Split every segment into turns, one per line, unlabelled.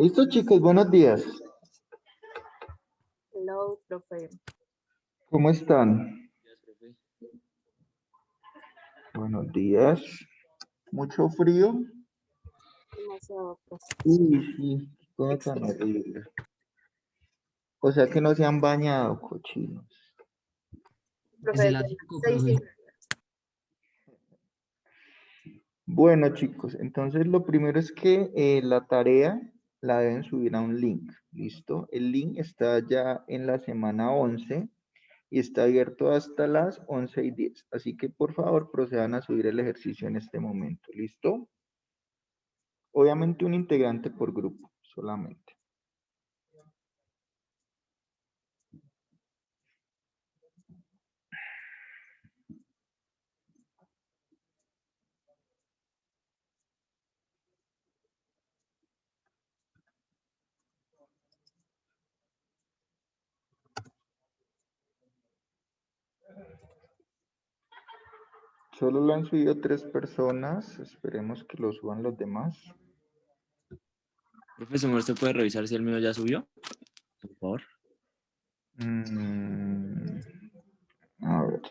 Listo, chicos, buenos días.
Hello, profe.
¿Cómo están? Buenos días. ¿Mucho frío?
Demasiado, profe.
Sí, todo tan horrible. O sea que no se han bañado, cochinos.
Profe,
Desde
desde
las
las
5,
6:30.
Bueno, chicos, entonces lo primero es que la tarea la deben subir a un link. ¿Listo? El link está ya en la semana 11 y está abierto hasta las 11:10. Así que por favor procedan a subir el ejercicio en este momento. ¿Listo? Obviamente un integrante por grupo, solamente. Solo lo han subido 3 personas. Esperemos que lo suban los demás.
Profesor, ¿usted puede revisar si el mío ya subió? Por favor.
A ver.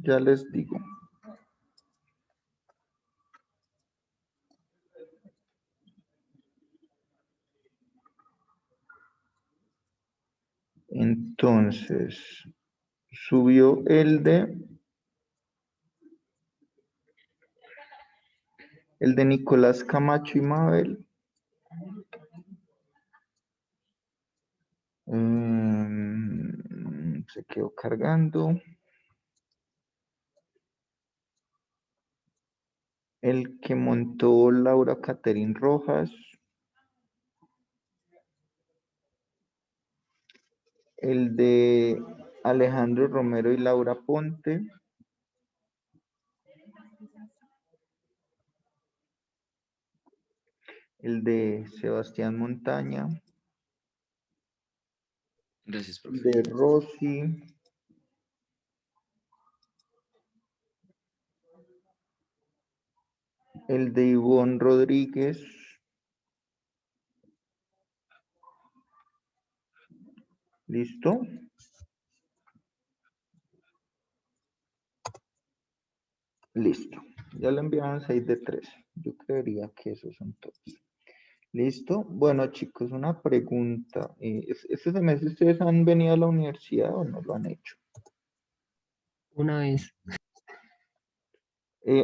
Ya les digo. Entonces, subió el de Nicolás Camacho y Mabel. Se quedó cargando. El que montó Laura Caterín Rojas. El de Alejandro Romero y Laura Ponte. El de Sebastián Montaña.
Gracias, profe.
De Rosy. El de Ivonne Rodríguez. ¿Listo? Listo. Ya le enviaron 6 de 13. Yo creería que esos son todos. ¿Listo? Bueno, chicos, una pregunta. ¿Este semestre ustedes han venido a la universidad o no lo han hecho?
Una vez.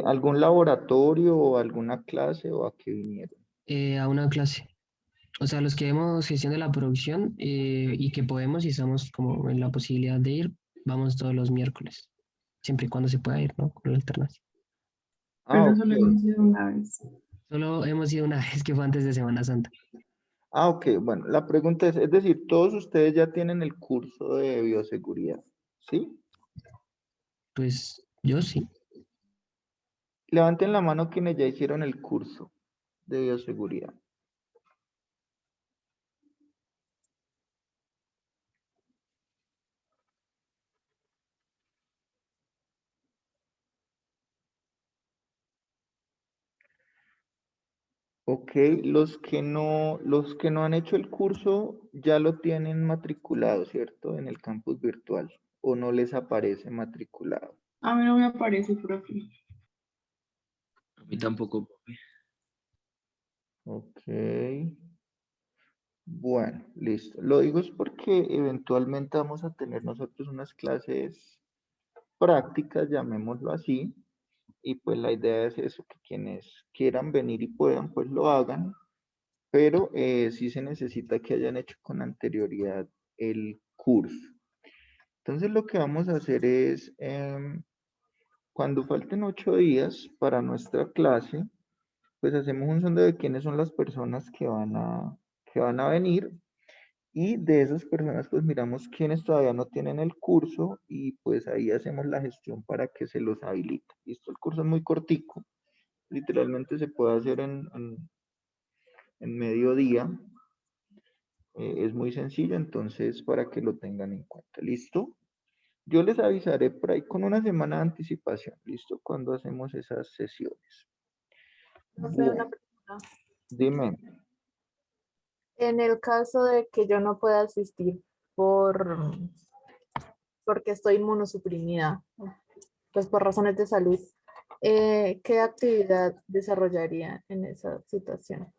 ¿Algún laboratorio o alguna clase o a qué vinieron?
A una clase. O sea, los que vemos gestión de la producción y que podemos y estamos como en la posibilidad de ir, vamos todos los miércoles. Siempre y cuando se pueda ir, ¿no? Con la alternancia.
Pero
Ok.
solo hemos ido una vez.
Solo hemos ido una vez que fue antes de Semana Santa.
Ok. Bueno, la pregunta es decir, todos ustedes ya tienen el curso de bioseguridad, ¿sí?
Pues yo sí.
Levanten la mano quienes ya hicieron el curso de bioseguridad. Ok, los que no han hecho el curso ya lo tienen matriculado, ¿cierto? En el campus virtual, o no les aparece matriculado.
A mí no me aparece, profe.
A mí tampoco, profe.
Ok, bueno, listo. Lo digo es porque eventualmente vamos a tener nosotros unas clases prácticas, llamémoslo así, y pues la idea es eso, que quienes quieran venir y puedan, pues lo hagan, pero sí se necesita que hayan hecho con anterioridad el curso. Entonces lo que vamos a hacer es, cuando falten 8 días para nuestra clase, pues hacemos un sondeo de quiénes son las personas que van a venir y de esas personas pues miramos quiénes todavía no tienen el curso y pues ahí hacemos la gestión para que se los habilite. Listo, el curso es muy cortico, literalmente se puede hacer en medio día, es muy sencillo, entonces para que lo tengan en cuenta. ¿Listo? Yo les avisaré por ahí con una semana de anticipación, ¿listo? Cuando hacemos esas sesiones.
Profe, una
Bueno,
pregunta.
dime.
En el caso de que yo no pueda asistir porque estoy inmunosuprimida, pues por razones de salud, ¿qué actividad desarrollaría en esa situación?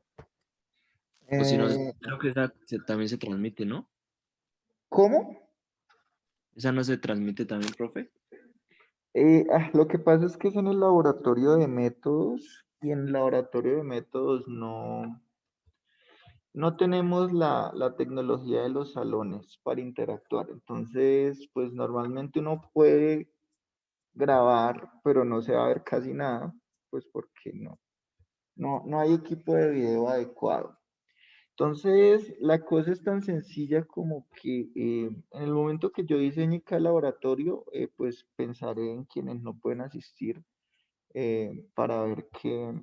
O si no,
Eh,
creo que esa también se transmite, ¿no?
¿Cómo?
Esa no se transmite también, profe.
Lo que pasa es que es en el laboratorio de métodos y en el laboratorio de métodos no tenemos la tecnología de los salones para interactuar. Entonces, pues normalmente uno puede grabar, pero no se va a ver casi nada, pues porque no hay equipo de video adecuado. Entonces, la cosa es tan sencilla como que en el momento que yo diseñe cada laboratorio, pues pensaré en quienes no pueden asistir para ver qué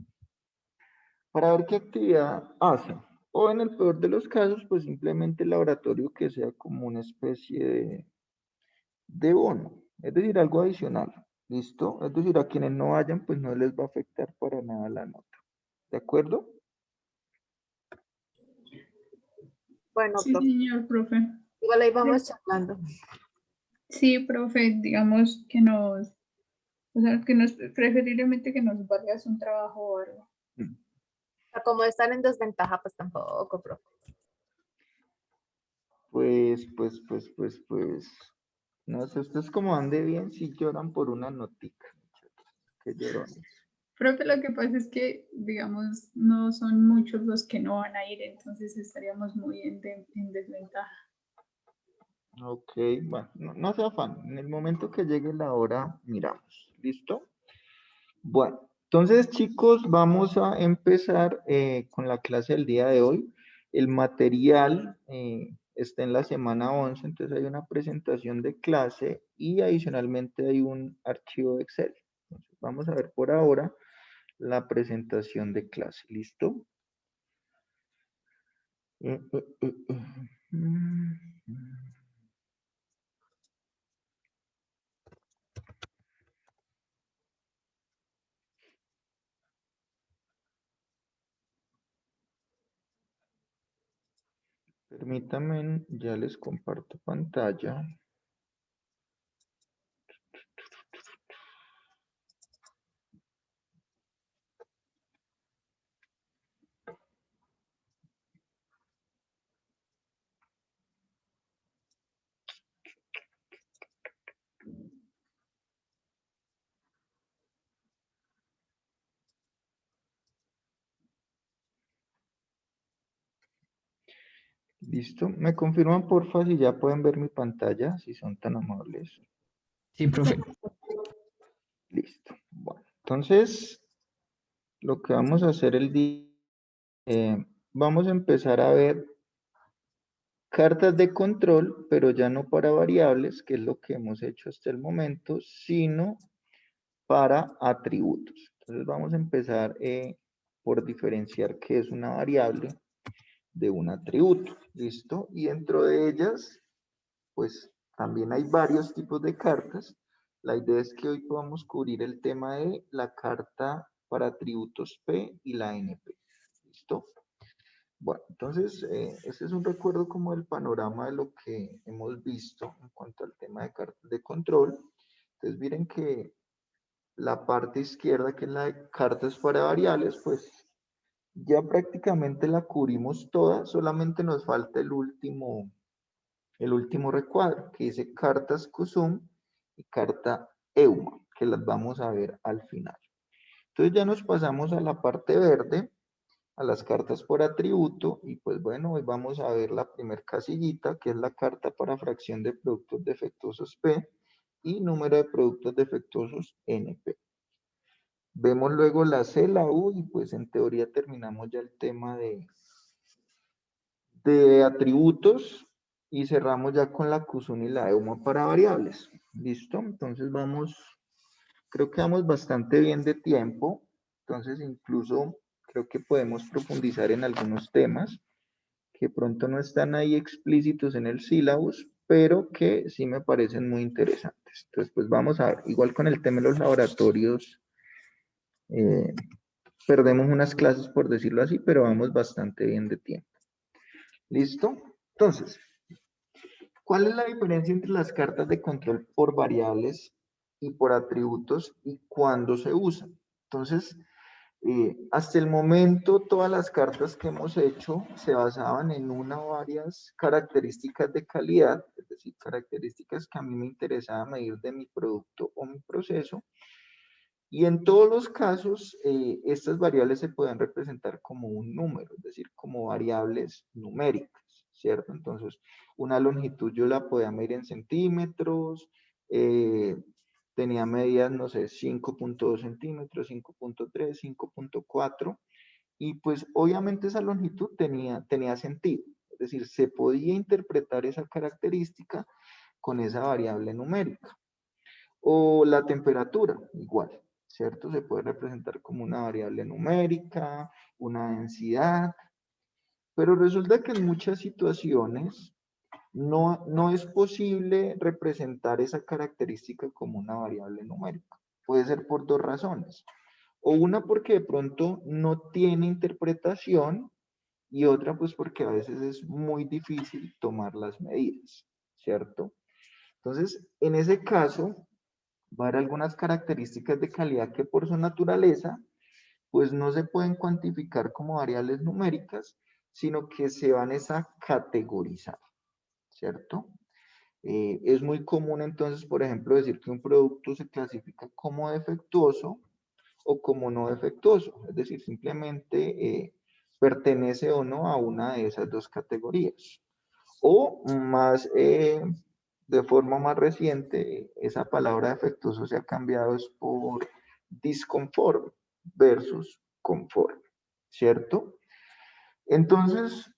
actividad hacen. O en el peor de los casos, pues simplemente el laboratorio que sea como una especie de bono, es decir, algo adicional. ¿Listo? Es decir, a quienes no vayan, pues no les va a afectar para nada la nota. ¿De acuerdo?
Bueno,
Sí,
profe,
señor, profe.
igual ahí vamos charlando.
Sí, profe, digamos que o sea, preferiblemente que nos valgas un trabajo o algo.
Como estar en desventaja, pues tampoco, profe.
Pues. No sé, ustedes como ande bien si lloran por una notica. Qué llorones.
Profe, lo que pasa es que, digamos, no son muchos los que no van a ir, entonces estaríamos muy en desventaja.
Ok, bueno, no se afán. En el momento que llegue la hora, miramos. ¿Listo? Bueno, entonces chicos, vamos a empezar con la clase del día de hoy. El material está en la semana 11, entonces hay una presentación de clase y adicionalmente hay un archivo de Excel. Entonces, vamos a ver por ahora la presentación de clase. ¿Listo? Permítanme, ya les comparto pantalla. ¿Listo? ¿Me confirman porfa si ya pueden ver mi pantalla, si son tan amables?
Sí, profe.
Listo. Bueno, entonces lo que vamos a hacer el día, vamos a empezar a ver cartas de control, pero ya no para variables, que es lo que hemos hecho hasta el momento, sino para atributos. Entonces vamos a empezar por diferenciar qué es una variable de un atributo. ¿Listo? Y dentro de ellas, pues también hay varios tipos de cartas. La idea es que hoy podamos cubrir el tema de la carta para atributos P y la NP. ¿Listo? Bueno, entonces, este es un recuerdo como del panorama de lo que hemos visto en cuanto al tema de cartas de control. Entonces, miren que la parte izquierda, que es la de cartas para variables, pues ya prácticamente la cubrimos toda, solamente nos falta el último recuadro, que dice cartas CUSUM y carta EUMA, que las vamos a ver al final. Entonces ya nos pasamos a la parte verde, a las cartas por atributo, y pues bueno, hoy vamos a ver la primer casillita, que es la carta para fracción de productos defectuosos P y número de productos defectuosos NP. Vemos luego la C, la U, y pues en teoría terminamos ya el tema de atributos y cerramos ya con la CUSUM y la EUMA para variables. ¿Listo? Entonces creo que vamos bastante bien de tiempo, entonces incluso creo que podemos profundizar en algunos temas que pronto no están ahí explícitos en el sílabus, pero que sí me parecen muy interesantes. Entonces, pues vamos a ver, igual con el tema de los laboratorios, perdemos unas clases por decirlo así, pero vamos bastante bien de tiempo. ¿Listo? Entonces, ¿cuál es la diferencia entre las cartas de control por variables y por atributos y cuándo se usan? Entonces, hasta el momento todas las cartas que hemos hecho se basaban en una o varias características de calidad, es decir, características que a mí me interesaba medir de mi producto o mi proceso. Y en todos los casos, estas variables se pueden representar como un número, es decir, como variables numéricas, ¿cierto? Entonces, una longitud yo la podía medir en centímetros, tenía medidas, no sé, 5.2 centímetros, 5.3, 5.4, y pues obviamente esa longitud tenía sentido, es decir, se podía interpretar esa característica con esa variable numérica. O la temperatura, igual, ¿cierto? Se puede representar como una variable numérica, una densidad, pero resulta que en muchas situaciones no es posible representar esa característica como una variable numérica. Puede ser por dos razones. O una porque de pronto no tiene interpretación y otra pues porque a veces es muy difícil tomar las medidas, ¿cierto? Entonces, en ese caso, va a haber algunas características de calidad que por su naturaleza, pues no se pueden cuantificar como variables numéricas, sino que se van a categorizar, ¿cierto? Es muy común entonces, por ejemplo, decir que un producto se clasifica como defectuoso o como no defectuoso, es decir, simplemente pertenece o no a una de esas dos categorías. O más, de forma más reciente, esa palabra defectuoso se ha cambiado es por disconforme versus conforme, ¿cierto? Entonces,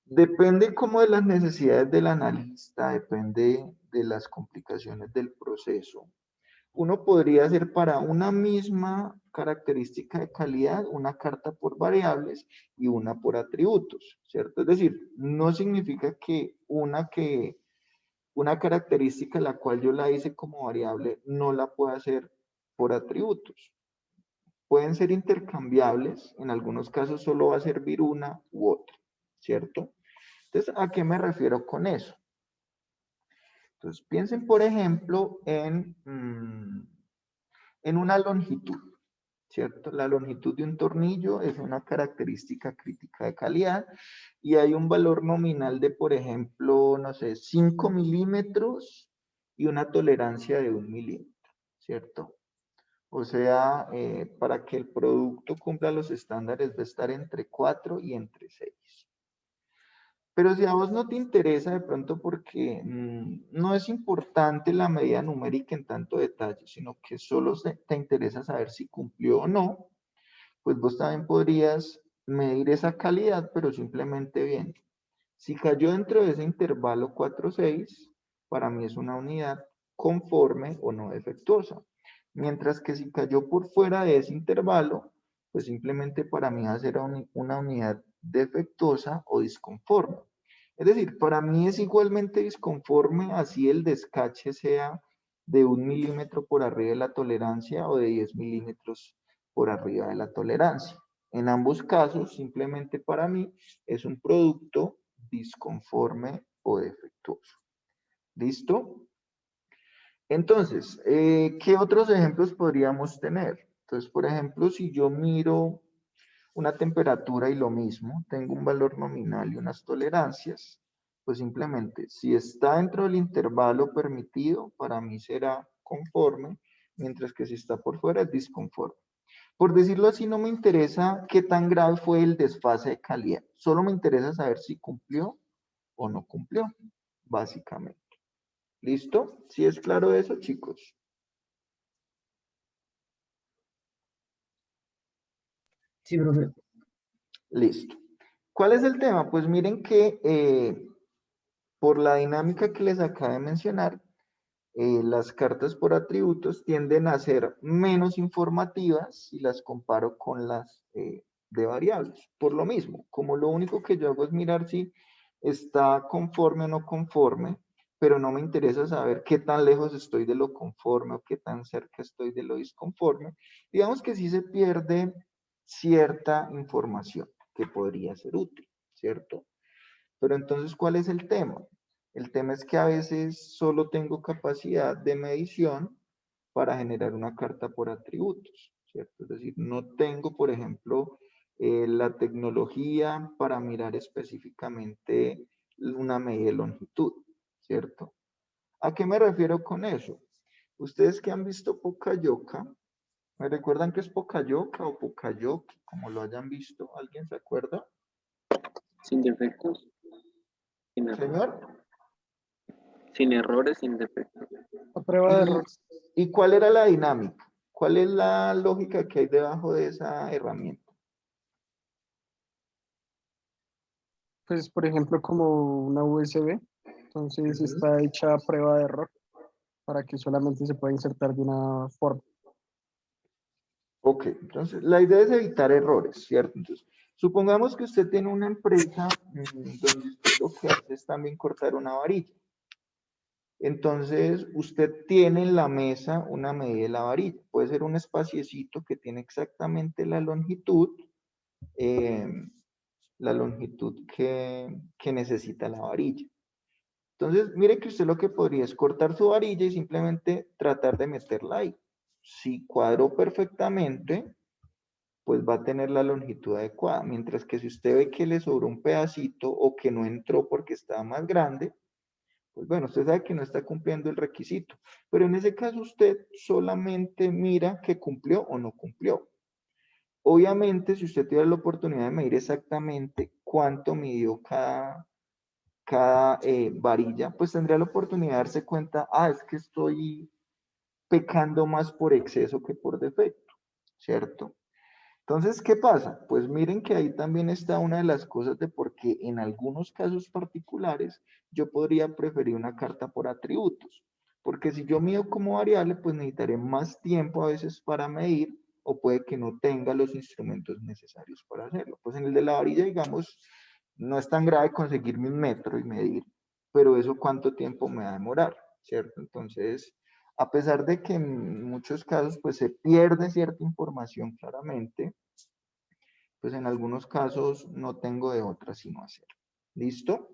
depende como de las necesidades del analista, depende de las complicaciones del proceso. Uno podría hacer para una misma característica de calidad una carta por variables y una por atributos, ¿cierto? Es decir, no significa que una característica la cual yo la hice como variable no la pueda hacer por atributos. Pueden ser intercambiables, en algunos casos solo va a servir una u otra, ¿cierto? Entonces, ¿a qué me refiero con eso? Entonces, piensen, por ejemplo, en una longitud, ¿cierto? La longitud de un tornillo es una característica crítica de calidad y hay un valor nominal de, por ejemplo, no sé, 5 milímetros y una tolerancia de 1 milímetro, ¿cierto? O sea, para que el producto cumpla los estándares va a estar entre 4 y entre 6. Pero si a vos no te interesa de pronto porque no es importante la medida numérica en tanto detalle, sino que solo te interesa saber si cumplió o no, pues vos también podrías medir esa calidad, pero simplemente bien. Si cayó dentro de ese intervalo 4-6, para mí es una unidad conforme o no defectuosa. Mientras que si cayó por fuera de ese intervalo, pues simplemente para mí va a ser una unidad defectuosa o disconforme. Es decir, para mí es igualmente disconforme así el descache sea de 1 milímetro por arriba de la tolerancia o de 10 milímetros por arriba de la tolerancia. En ambos casos, simplemente para mí es un producto disconforme o defectuoso. ¿Listo? Entonces, ¿qué otros ejemplos podríamos tener? Entonces, por ejemplo, si yo miro una temperatura y lo mismo, tengo un valor nominal y unas tolerancias, pues simplemente, si está dentro del intervalo permitido, para mí será conforme, mientras que si está por fuera es disconforme. Por decirlo así, no me interesa qué tan grave fue el desfase de calidad, solo me interesa saber si cumplió o no cumplió, básicamente. ¿Listo? ¿Sí es claro eso, chicos?
Sí, profe.
Listo. ¿Cuál es el tema? Pues miren que por la dinámica que les acabo de mencionar, las cartas por atributos tienden a ser menos informativas si las comparo con las de variables. Por lo mismo, como lo único que yo hago es mirar si está conforme o no conforme, pero no me interesa saber qué tan lejos estoy de lo conforme o qué tan cerca estoy de lo disconforme. Digamos que sí se pierde cierta información que podría ser útil, ¿cierto? Pero entonces, ¿cuál es el tema? El tema es que a veces solo tengo capacidad de medición para generar una carta por atributos, ¿cierto? Es decir, no tengo, por ejemplo, la tecnología para mirar específicamente una medida de longitud, ¿cierto? ¿A qué me refiero con eso? Ustedes que han visto Pocayoka, ¿me recuerdan que es Pocayoka o Pocayoki, como lo hayan visto? ¿Alguien se acuerda?
Sin defectos, sin errores.
Señor.
Sin errores, sin defectos.
A prueba de error.
¿Y cuál era la dinámica? ¿Cuál es la lógica que hay debajo de esa herramienta?
Pues, por ejemplo, como una USB. Entonces está hecha a prueba de error para que solamente se pueda insertar de una forma.
Ok, entonces la idea es evitar errores, ¿cierto? Entonces, supongamos que usted tiene una empresa donde usted lo que hace es también cortar una varilla. Entonces, usted tiene en la mesa una medida de la varilla. Puede ser un espaciecito que tiene exactamente la longitud que necesita la varilla. Entonces, mire que usted lo que podría es cortar su varilla y simplemente tratar de meterla ahí. Si cuadró perfectamente, pues va a tener la longitud adecuada. Mientras que si usted ve que le sobró un pedacito o que no entró porque estaba más grande, pues bueno, usted sabe que no está cumpliendo el requisito. Pero en ese caso usted solamente mira que cumplió o no cumplió. Obviamente, si usted tuviera la oportunidad de medir exactamente cuánto midió cada varilla, pues tendría la oportunidad de darse cuenta, es que estoy pecando más por exceso que por defecto, ¿cierto? Entonces, ¿qué pasa? Pues miren que ahí también está una de las cosas de por qué en algunos casos particulares yo podría preferir una carta por atributos. Porque si yo mido como variable, pues necesitaré más tiempo a veces para medir o puede que no tenga los instrumentos necesarios para hacerlo. Pues en el de la varilla, digamos, no es tan grave conseguirme un metro y medir, pero eso cuánto tiempo me va a demorar, ¿cierto? Entonces, a pesar de que en muchos casos pues se pierde cierta información claramente, pues en algunos casos no tengo de otra sino hacerlo. ¿Listo?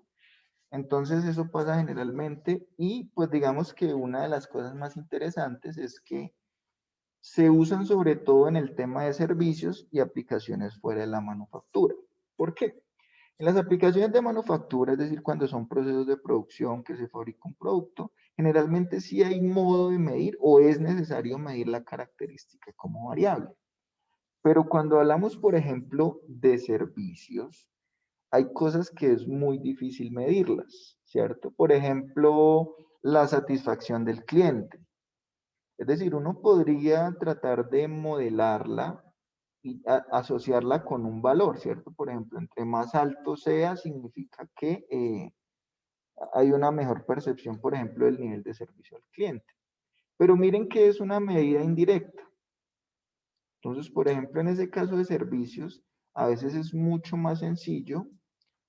Entonces eso pasa generalmente y pues digamos que una de las cosas más interesantes es que se usan sobre todo en el tema de servicios y aplicaciones fuera de la manufactura. ¿Por qué? En las aplicaciones de manufactura, es decir, cuando son procesos de producción que se fabrica un producto, generalmente sí hay modo de medir o es necesario medir la característica como variable. Pero cuando hablamos, por ejemplo, de servicios, hay cosas que es muy difícil medirlas, ¿cierto? Por ejemplo, la satisfacción del cliente. Es decir, uno podría tratar de modelarla y asociarla con un valor, ¿cierto? Por ejemplo, entre más alto sea, significa que hay una mejor percepción, por ejemplo, del nivel de servicio al cliente. Pero miren que es una medida indirecta. Entonces, por ejemplo, en ese caso de servicios, a veces es mucho más sencillo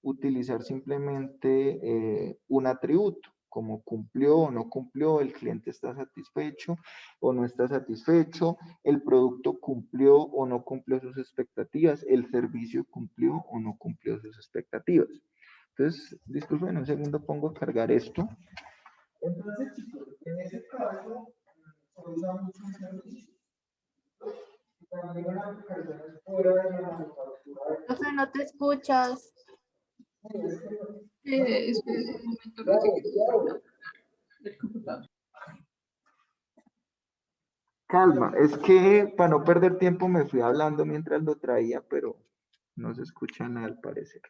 utilizar simplemente un atributo, como cumplió o no cumplió, el cliente está satisfecho o no está satisfecho, el producto cumplió o no cumplió sus expectativas, el servicio cumplió o no cumplió sus expectativas. Entonces, disculpen un segundo, pongo a cargar esto. Entonces, chicos, en ese caso, se usa mucho un servicio. También en aplicaciones fuera de la manufactura.
Profe, no te escuchas.
Espera un momento que se quedó el computador.
Calma, es que para no perder tiempo me fui hablando mientras lo traía, pero no se escucha nada al parecer.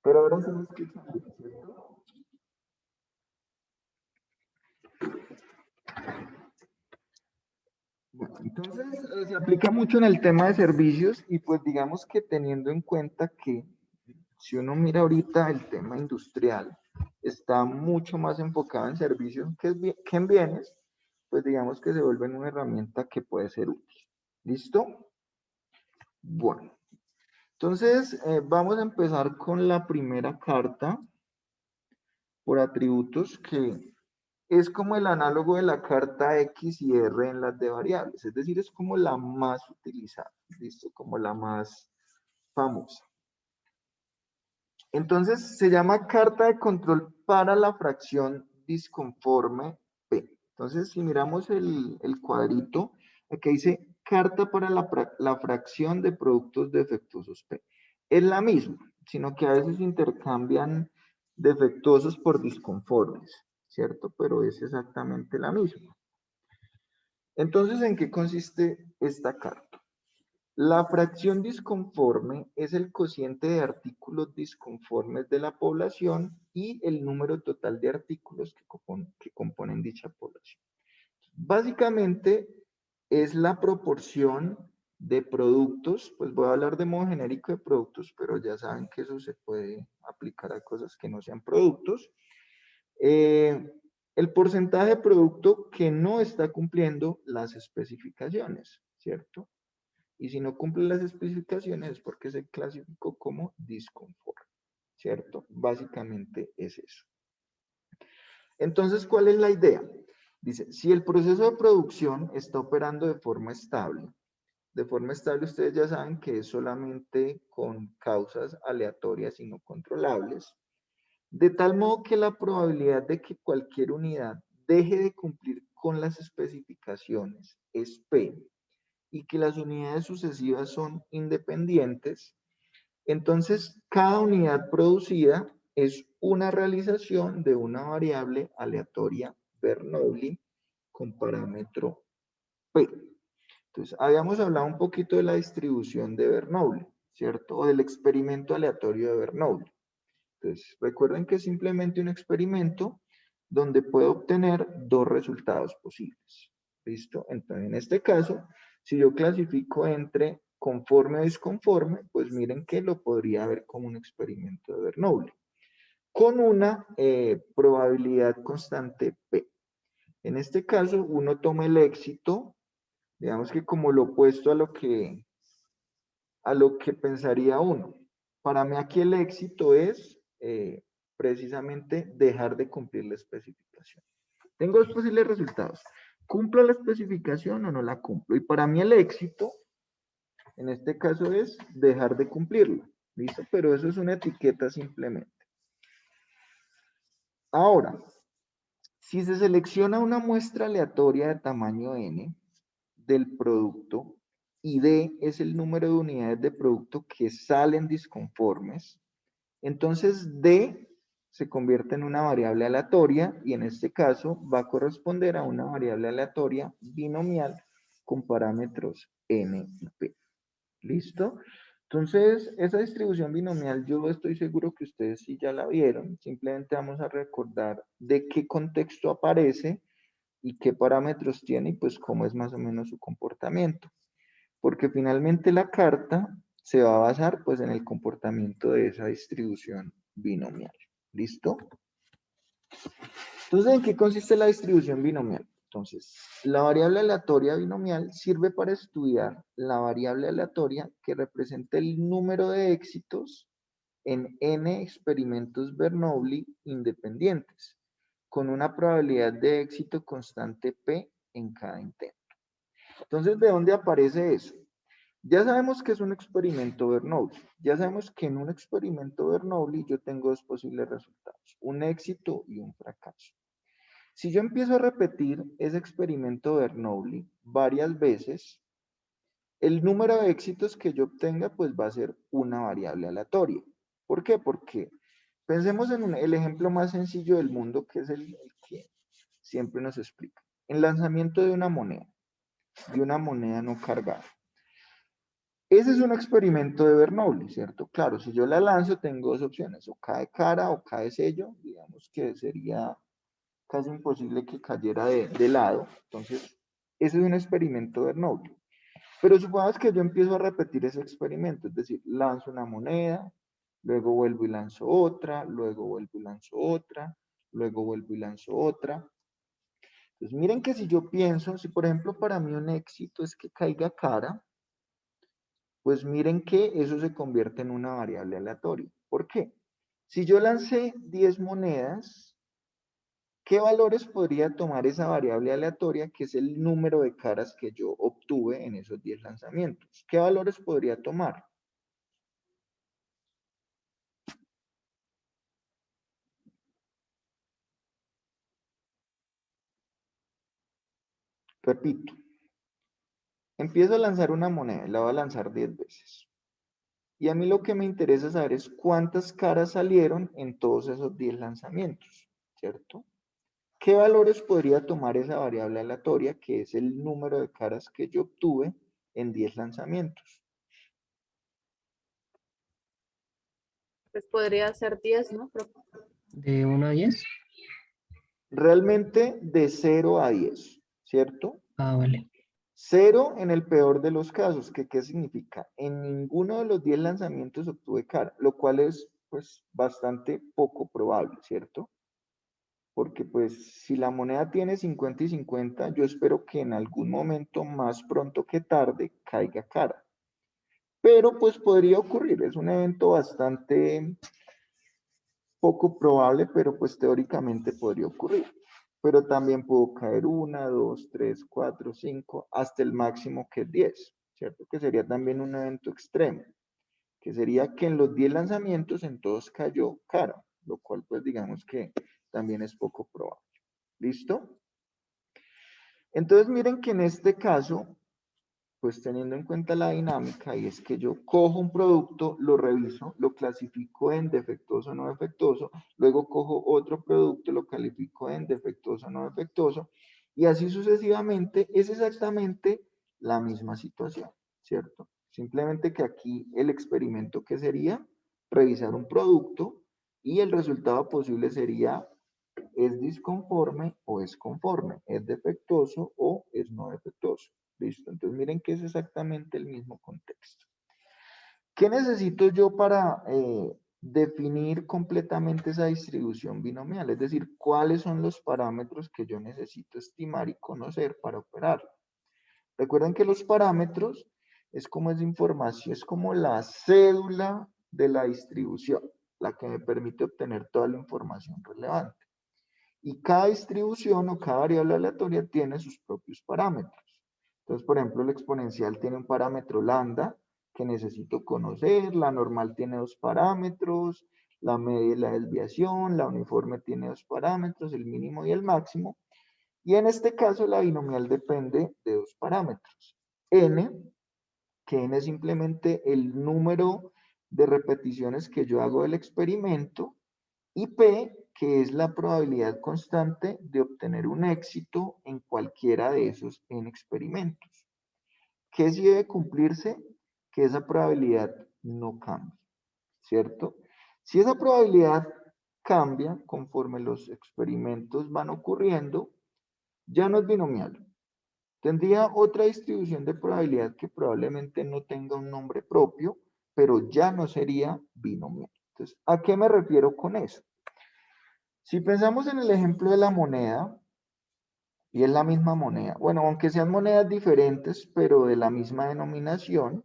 Pero ahora se me escucha bien, ¿cierto? Bueno, entonces se aplica mucho en el tema de servicios y pues digamos que teniendo en cuenta que si uno mira ahorita el tema industrial está mucho más enfocado en servicios que en bienes, pues digamos que se vuelven una herramienta que puede ser útil. ¿Listo? Bueno, entonces vamos a empezar con la primera carta. por atributos que es como el análogo de la carta X y R en las de variables, es decir, es como la más utilizada, ¿listo? Como la más famosa. Entonces, se llama carta de control para la fracción disconforme P. Entonces, si miramos el cuadrito, aquí dice carta para la fracción de productos defectuosos P. Es la misma, sino que a veces intercambian defectuosos por disconformes, ¿cierto? Pero es exactamente la misma. Entonces, ¿en qué consiste esta carta? La fracción disconforme es el cociente de artículos disconformes de la población y el número total de artículos que componen dicha población. Básicamente es la proporción de productos, pues voy a hablar de modo genérico de productos, pero ya saben que eso se puede aplicar a cosas que no sean productos. El porcentaje de producto que no está cumpliendo las especificaciones, ¿cierto? Y si no cumple las especificaciones es porque se clasificó como disconforme, ¿cierto? Básicamente es eso. Entonces, ¿cuál es la idea? Dice, si el proceso de producción está operando de forma estable ustedes ya saben que es solamente con causas aleatorias y no controlables, de tal modo que la probabilidad de que cualquier unidad deje de cumplir con las especificaciones es P, y que las unidades sucesivas son independientes, entonces cada unidad producida es una realización de una variable aleatoria Bernoulli con parámetro P. Entonces, habíamos hablado un poquito de la distribución de Bernoulli, ¿cierto? O del experimento aleatorio de Bernoulli. Entonces, recuerden que es simplemente un experimento donde puedo obtener dos resultados posibles. ¿Listo? Entonces, en este caso, si yo clasifico entre conforme o disconforme, pues miren que lo podría ver como un experimento de Bernoulli, con una probabilidad constante P. En este caso, uno toma el éxito, digamos que como lo opuesto a lo que pensaría uno. Para mí aquí el éxito es precisamente dejar de cumplir la especificación. Tengo dos posibles resultados. ¿Cumplo la especificación o no la cumplo? Y para mí el éxito, en este caso, es dejar de cumplirla. ¿Listo? Pero eso es una etiqueta simplemente. Ahora, si se selecciona una muestra aleatoria de tamaño n del producto y D es el número de unidades de producto que salen disconformes, entonces D se convierte en una variable aleatoria y en este caso va a corresponder a una variable aleatoria binomial con parámetros n y p. ¿Listo? Entonces, esa distribución binomial yo estoy seguro que ustedes sí ya la vieron. Simplemente vamos a recordar de qué contexto aparece y qué parámetros tiene y pues cómo es más o menos su comportamiento. Porque finalmente la carta se va a basar pues en el comportamiento de esa distribución binomial. ¿Listo? Entonces, ¿en qué consiste la distribución binomial? Entonces, la variable aleatoria binomial sirve para estudiar la variable aleatoria que representa el número de éxitos en n experimentos Bernoulli independientes, con una probabilidad de éxito constante P en cada intento. Entonces, ¿de dónde aparece eso? Ya sabemos que es un experimento Bernoulli. Ya sabemos que en un experimento Bernoulli yo tengo dos posibles resultados, un éxito y un fracaso. Si yo empiezo a repetir ese experimento Bernoulli varias veces, el número de éxitos que yo obtenga pues va a ser una variable aleatoria. ¿Por qué? Porque pensemos en el ejemplo más sencillo del mundo, que es el que siempre nos explica. El lanzamiento de una moneda no cargada. Ese es un experimento de Bernoulli, ¿cierto? Claro, si yo la lanzo tengo dos opciones, o cae cara o cae sello, digamos que sería casi imposible que cayera de lado. Entonces, ese es un experimento de Bernoulli. Pero supongamos que yo empiezo a repetir ese experimento, es decir, lanzo una moneda, luego vuelvo y lanzo otra, luego vuelvo y lanzo otra, luego vuelvo y lanzo otra. Entonces, miren que si yo pienso, si por ejemplo para mí un éxito es que caiga cara, pues miren que eso se convierte en una variable aleatoria. ¿Por qué? Si yo lancé 10 monedas ¿Qué valores podría tomar esa variable aleatoria, que es el número de caras que yo obtuve en esos 10 lanzamientos? ¿Qué valores podría tomar? Repito, empiezo a lanzar una moneda y la voy a lanzar 10 veces. Y a mí lo que me interesa saber es cuántas caras salieron en todos esos 10 lanzamientos, ¿cierto? ¿Qué valores podría tomar esa variable aleatoria, que es el número de caras que yo obtuve en 10 lanzamientos?
Pues podría ser 10, ¿no?
De 1 a 10.
Realmente de 0 a 10, ¿cierto?
Ah, vale.
0 en el peor de los casos, que ¿qué significa? En ninguno de los 10 lanzamientos obtuve cara, lo cual es pues bastante poco probable, ¿cierto? Porque pues si la moneda tiene 50 y 50, yo espero que en algún momento más pronto que tarde caiga cara. Pero pues podría ocurrir, es un evento bastante poco probable, pero pues teóricamente podría ocurrir. Pero también puedo caer 1, 2, 3, 4, 5, hasta el máximo que es 10, ¿cierto? Que sería también un evento extremo, que sería que en los 10 lanzamientos en todos cayó cara, lo cual pues digamos que también es poco probable. ¿Listo? Entonces miren que en este caso, pues teniendo en cuenta la dinámica, y es que yo cojo un producto, lo reviso, lo clasifico en defectuoso o no defectuoso, luego cojo otro producto, lo califico en defectuoso o no defectuoso, y así sucesivamente, es exactamente la misma situación, ¿cierto? Simplemente que aquí el experimento que sería revisar un producto y el resultado posible sería es disconforme o es conforme, es defectuoso o es no defectuoso. Listo, entonces miren que es exactamente el mismo contexto. ¿Qué necesito yo para definir completamente esa distribución binomial? Es decir, ¿cuáles son los parámetros que yo necesito estimar y conocer para operar? Recuerden que los parámetros es como esa información, es como la cédula de la distribución, la que me permite obtener toda la información relevante. Y cada distribución o cada variable aleatoria tiene sus propios parámetros. Entonces, por ejemplo, el exponencial tiene un parámetro lambda que necesito conocer, la normal tiene 2 parámetros, la media y la desviación, la uniforme tiene 2 parámetros, el mínimo y el máximo. Y en este caso la binomial depende de 2 parámetros. N, que N es simplemente el número de repeticiones que yo hago del experimento, y P, que es la probabilidad constante de obtener un éxito en cualquiera de esos N experimentos. ¿Qué sí debe cumplirse? Que esa probabilidad no cambie, ¿cierto? Si esa probabilidad cambia conforme los experimentos van ocurriendo, ya no es binomial. Tendría otra distribución de probabilidad que probablemente no tenga un nombre propio, pero ya no sería binomial. Entonces, ¿a qué me refiero con eso? Si pensamos en el ejemplo de la moneda, y es la misma moneda, bueno, aunque sean monedas diferentes, pero de la misma denominación,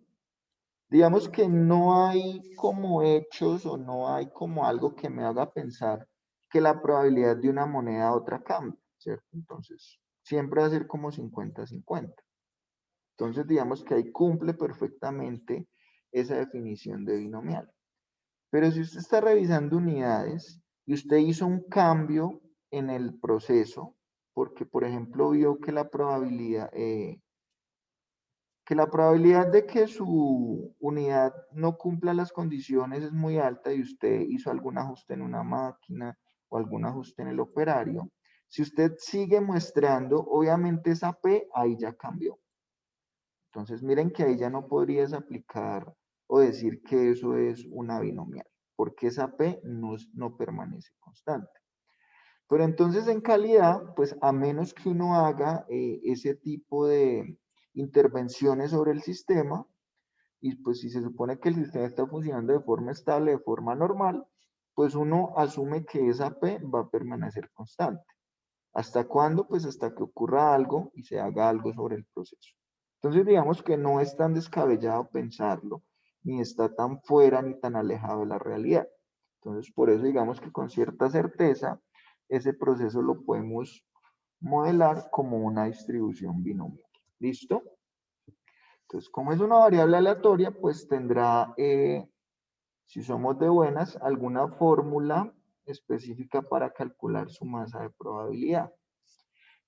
digamos que no hay como hechos o no hay como algo que me haga pensar que la probabilidad de una moneda a otra cambie, ¿cierto? Entonces, siempre va a ser como 50-50. Entonces, digamos que ahí cumple perfectamente esa definición de binomial. Pero si usted está revisando unidades y usted hizo un cambio en el proceso, porque por ejemplo vio que la probabilidad de que su unidad no cumpla las condiciones es muy alta y usted hizo algún ajuste en una máquina o algún ajuste en el operario, si usted sigue muestrando, obviamente esa P ahí ya cambió. Entonces miren que ahí ya no podrías aplicar o decir que eso es una binomial, porque esa P no permanece constante. Pero entonces en calidad, pues a menos que uno haga ese tipo de intervenciones sobre el sistema, y pues si se supone que el sistema está funcionando de forma estable, de forma normal, pues uno asume que esa P va a permanecer constante. ¿Hasta cuándo? Pues hasta que ocurra algo y se haga algo sobre el proceso. Entonces digamos que no es tan descabellado pensarlo, ni está tan fuera ni tan alejado de la realidad. Entonces por eso digamos que con cierta certeza ese proceso lo podemos modelar como una distribución binomial. ¿Listo? Entonces, como es una variable aleatoria, pues tendrá, si somos de buenas, alguna fórmula específica para calcular su masa de probabilidad.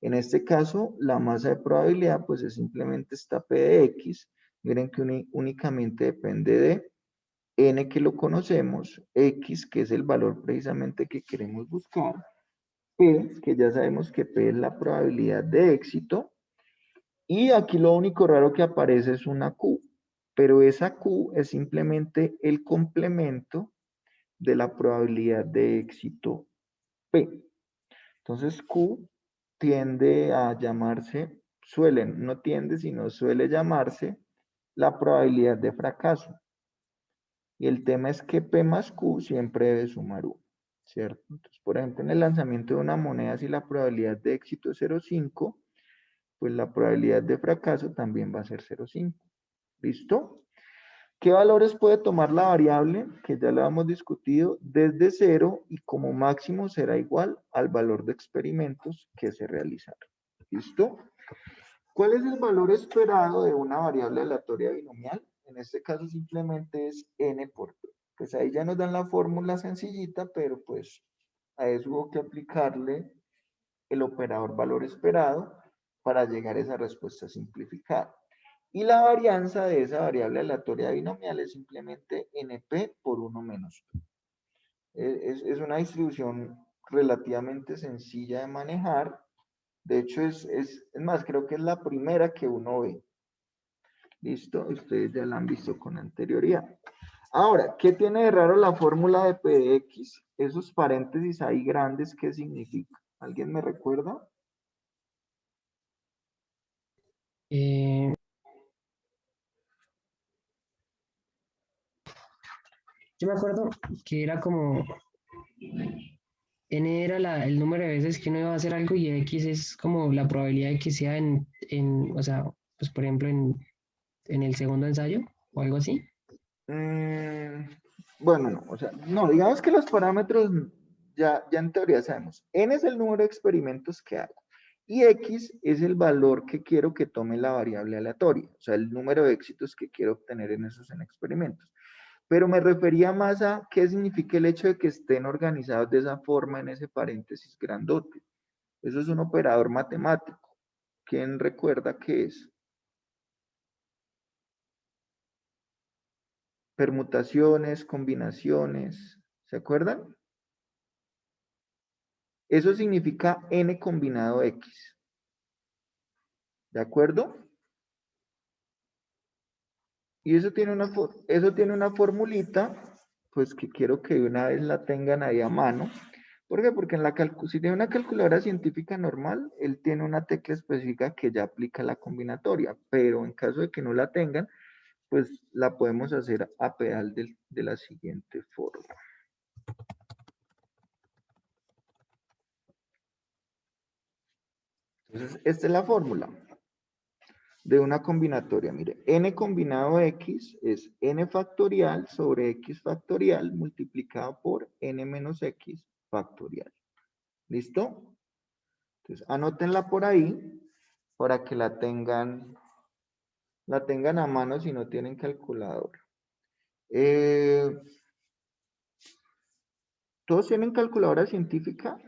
En este caso, la masa de probabilidad, pues es simplemente esta P de X. Miren que únicamente depende de N, que lo conocemos, X, que es el valor precisamente que queremos buscar, P, que ya sabemos que P es la probabilidad de éxito, y aquí lo único raro que aparece es una Q, pero esa Q es simplemente el complemento de la probabilidad de éxito P. Entonces Q tiende a llamarse, no tiende, sino suele llamarse la probabilidad de fracaso. Y el tema es que P más Q siempre debe sumar 1, ¿cierto? Entonces, por ejemplo, en el lanzamiento de una moneda, si la probabilidad de éxito es 0,5, pues la probabilidad de fracaso también va a ser 0,5. ¿Listo? ¿Qué valores puede tomar la variable? Que ya lo hemos discutido, desde 0 y como máximo será igual al valor de experimentos que se realizaron. ¿Listo? ¿Cuál es el valor esperado de una variable aleatoria binomial? En este caso simplemente es n por p. Pues ahí ya nos dan la fórmula sencillita, pero pues a eso hubo que aplicarle el operador valor esperado para llegar a esa respuesta simplificada. Y la varianza de esa variable aleatoria binomial es simplemente np por 1 menos p. Es una distribución relativamente sencilla de manejar. De hecho, es más, creo que es la primera que uno ve. ¿Listo? Ustedes ya la han visto con anterioridad. Ahora, ¿qué tiene de raro la fórmula de P de X? Esos paréntesis ahí grandes, ¿qué significa? ¿Alguien me recuerda?
Eh, yo me acuerdo que era como n era el número de veces que uno iba a hacer algo y x es como la probabilidad de que sea o sea, pues por ejemplo en el segundo ensayo o algo así.
Bueno, no, o sea, no, digamos que los parámetros ya en teoría sabemos. N es el número de experimentos que hago y X es el valor que quiero que tome la variable aleatoria, o sea, el número de éxitos que quiero obtener en esos experimentos. Pero me refería más a qué significa el hecho de que estén organizados de esa forma en ese paréntesis grandote. Eso es un operador matemático. ¿Quién recuerda qué es? Permutaciones, combinaciones, ¿se acuerdan? Eso significa n combinado x. ¿De acuerdo? Y eso tiene una formulita, pues que quiero que de una vez la tengan ahí a mano. ¿Por qué? Porque si tiene una calculadora científica normal, él tiene una tecla específica que ya aplica la combinatoria, pero en caso de que no la tengan, pues la podemos hacer a pedal de la siguiente forma. Entonces, esta es la fórmula de una combinatoria. Mire, n combinado x es n factorial sobre x factorial multiplicado por n menos x factorial. ¿Listo? Entonces, anótenla por ahí para que la tengan a mano si no tienen calculadora. ¿Todos tienen calculadora científica?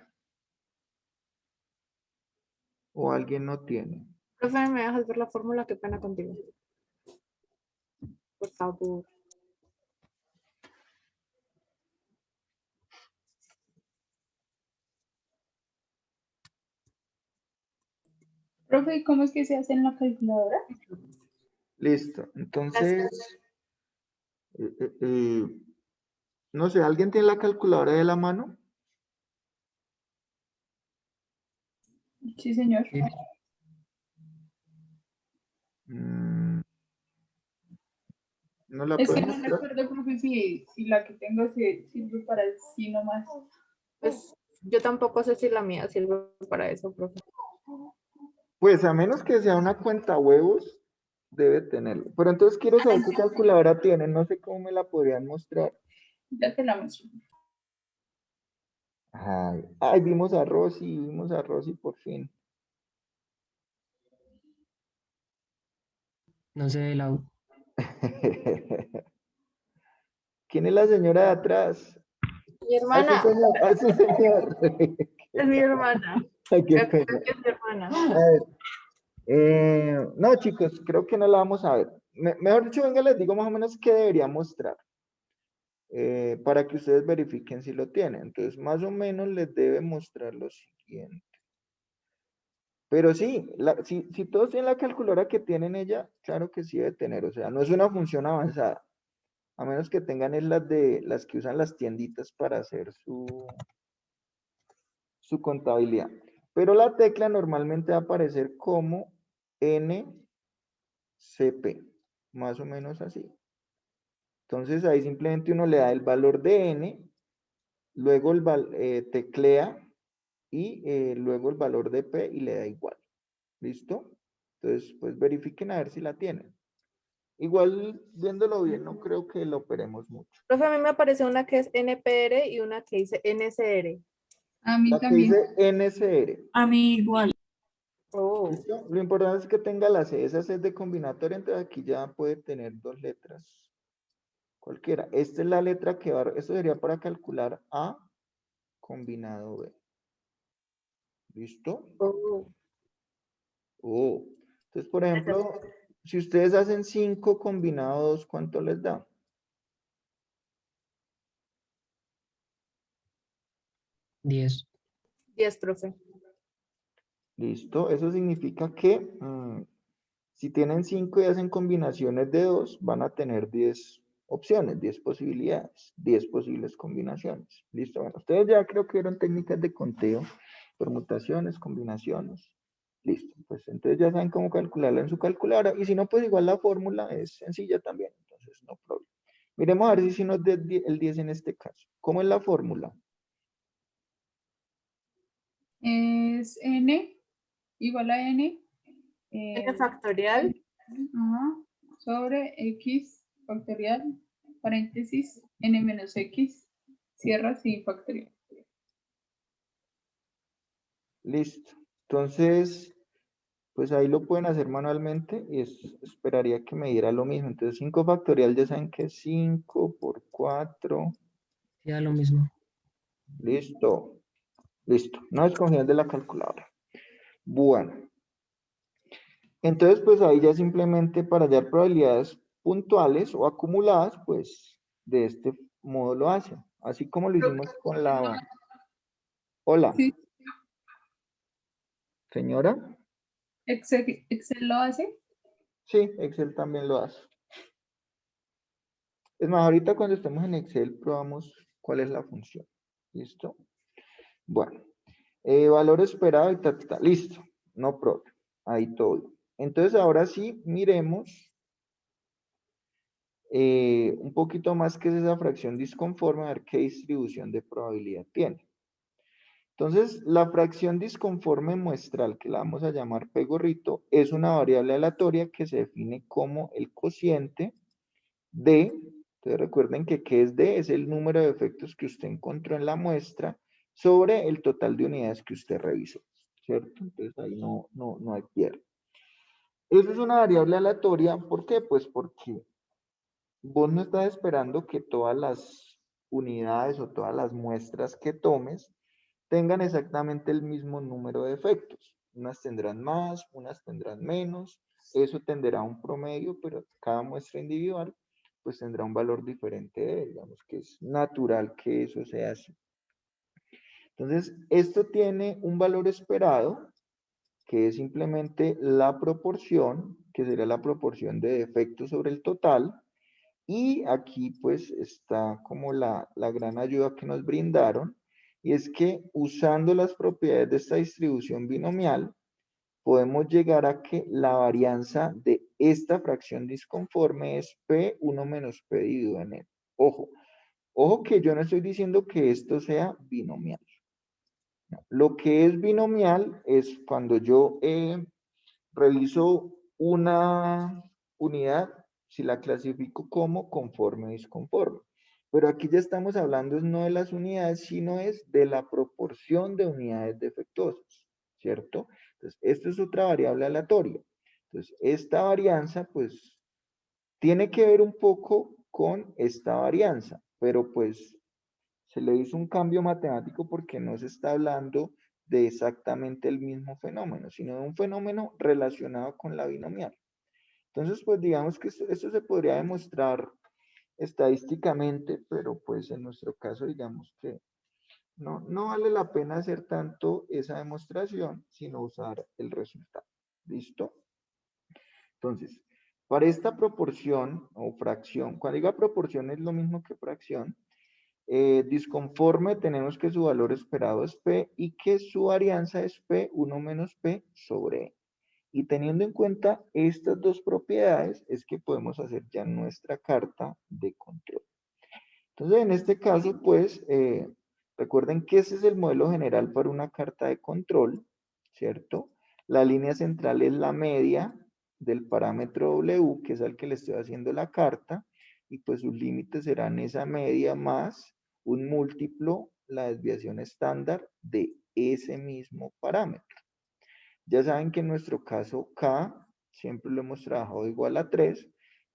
¿O alguien no tiene?
Profe, ¿me dejas ver la fórmula? Qué pena contigo. Por favor.
Profe, ¿cómo es que se hace en la calculadora?
Listo. Entonces, no sé, ¿alguien tiene la calculadora de la mano?
Sí, señor.
¿No la
Es que
pueden
no
mostrar?
recuerdo, profe, si la que tengo sirve para el sí nomás.
Pues yo tampoco sé si la mía sirve para eso, profe.
Pues a menos que sea una cuenta huevos, debe tenerlo. Pero entonces quiero saber qué calculadora tienen. No sé cómo me la podrían mostrar.
Ya te la muestro.
Ay, vimos a Rosy por fin.
No se ve la...
¿Quién es la señora de atrás?
Mi
Ah, sí,
hermana,
señor. Ah, sí, señor.
es mi hermana.
Ay, qué
Creo
pena.
que es mi hermana.
A ver, no, chicos, creo que no la vamos a ver. Mejor dicho, venga, les digo más o menos qué debería mostrar para que ustedes verifiquen si lo tienen. Entonces, más o menos les debe mostrar lo siguiente. Pero sí, si todos tienen la calculadora que tienen ella, claro que sí debe tener. O sea, no es una función avanzada. A menos que tengan es las que usan las tienditas para hacer su contabilidad. Pero la tecla normalmente va a aparecer como NCP, más o menos así. Entonces ahí simplemente uno le da el valor de N, luego teclea y luego el valor de P y le da igual. ¿Listo? Entonces, pues verifiquen a ver si la tienen. Igual, viéndolo bien, no creo que lo operemos mucho.
Profe, a mí me aparece una que es NPR y una que dice NCR.
A mí
La que
también.
dice NCR.
A mí igual.
Oh,
¿Listo? Lo importante es que tenga la C, esa C es de combinatoria, entonces aquí ya puede tener dos letras, cualquiera. Esta es la letra que va, esto sería para calcular A combinado B. ¿Listo?
oh.
Oh. Entonces, por ejemplo, si ustedes hacen 5 combinado 2, ¿cuánto les da?
10.
10, profe.
¿Listo? Eso significa que si tienen 5 y hacen combinaciones de 2, van a tener 10 opciones, 10 posibilidades, 10 posibles combinaciones. ¿Listo? Bueno, ustedes ya creo que vieron técnicas de conteo, permutaciones, combinaciones. Listo, pues entonces ya saben cómo calcularla en su calculadora. Y si no, pues igual la fórmula es sencilla también, entonces no problema. Miremos a ver si nos da el 10 en este caso. ¿Cómo es la fórmula?
Es N igual a N.
N factorial.
Ajá, sobre X factorial, paréntesis, N menos X, cierra sin factorial.
Listo. Entonces, pues ahí lo pueden hacer manualmente y esperaría que me diera lo mismo. Entonces 5 factorial ya saben que es 5 por 4.
Ya lo mismo.
Listo. Listo. No desconfíen de la calculadora. Bueno. Entonces pues ahí ya simplemente para hallar probabilidades puntuales o acumuladas, pues de este modo lo hacen. Así como lo hicimos con la... Hola.
Sí.
Señora.
Excel lo hace.
Sí, Excel también lo hace. Es más, ahorita cuando estemos en Excel probamos cuál es la función. ¿Listo? Bueno, valor esperado y ta. Listo, no problem. Ahí todo. Entonces ahora sí, miremos un poquito más qué es esa fracción disconforme, a ver qué distribución de probabilidad tiene. Entonces, la fracción disconforme muestral, que la vamos a llamar P gorrito, es una variable aleatoria que se define como el cociente de, entonces recuerden que ¿qué es D? Es el número de efectos que usted encontró en la muestra sobre el total de unidades que usted revisó, ¿cierto? Entonces ahí no hay pierde. Esa es una variable aleatoria, ¿por qué? Pues porque vos no estás esperando que todas las unidades o todas las muestras que tomes tengan exactamente el mismo número de efectos. Unas tendrán más, unas tendrán menos, eso tendrá un promedio, pero cada muestra individual pues tendrá un valor diferente de él, digamos que es natural que eso sea así. Entonces, esto tiene un valor esperado, que es simplemente la proporción, que sería la proporción de efectos sobre el total, y aquí pues está como la gran ayuda que nos brindaron, y es que usando las propiedades de esta distribución binomial, podemos llegar a que la varianza de esta fracción disconforme es P1 menos P dividido en N. Ojo que yo no estoy diciendo que esto sea binomial. No, lo que es binomial es cuando yo reviso una unidad, si la clasifico como conforme o disconforme. Pero aquí ya estamos hablando no de las unidades, sino es de la proporción de unidades defectuosas, ¿cierto? Entonces, esto es otra variable aleatoria. Entonces, esta varianza, pues, tiene que ver un poco con esta varianza, pero pues se le hizo un cambio matemático porque no se está hablando de exactamente el mismo fenómeno, sino de un fenómeno relacionado con la binomial. Entonces, pues digamos que esto se podría demostrar estadísticamente, pero pues en nuestro caso digamos que no vale la pena hacer tanto esa demostración, sino usar el resultado. ¿Listo? Entonces, para esta proporción o fracción, cuando diga proporción es lo mismo que fracción, disconforme tenemos que su valor esperado es P y que su varianza es P1 menos P sobre E. Y teniendo en cuenta estas dos propiedades es que podemos hacer ya nuestra carta de control. Entonces, en este caso, pues, recuerden que ese es el modelo general para una carta de control, ¿cierto? La línea central es la media del parámetro W, que es al que le estoy haciendo la carta, y pues sus límites serán esa media más un múltiplo, la desviación estándar de ese mismo parámetro. Ya saben que en nuestro caso K siempre lo hemos trabajado igual a 3,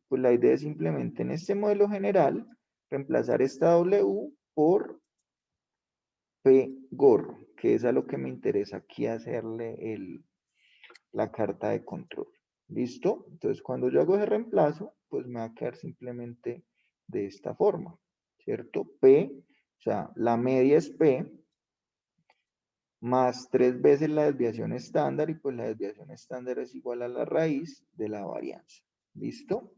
pues la idea es simplemente en este modelo general reemplazar esta W por P gorro, que es a lo que me interesa aquí hacerle la carta de control. ¿Listo? Entonces cuando yo hago ese reemplazo, pues me va a quedar simplemente de esta forma, ¿cierto? P, o sea, la media es P, más 3 veces la desviación estándar, y pues la desviación estándar es igual a la raíz de la varianza. ¿Listo?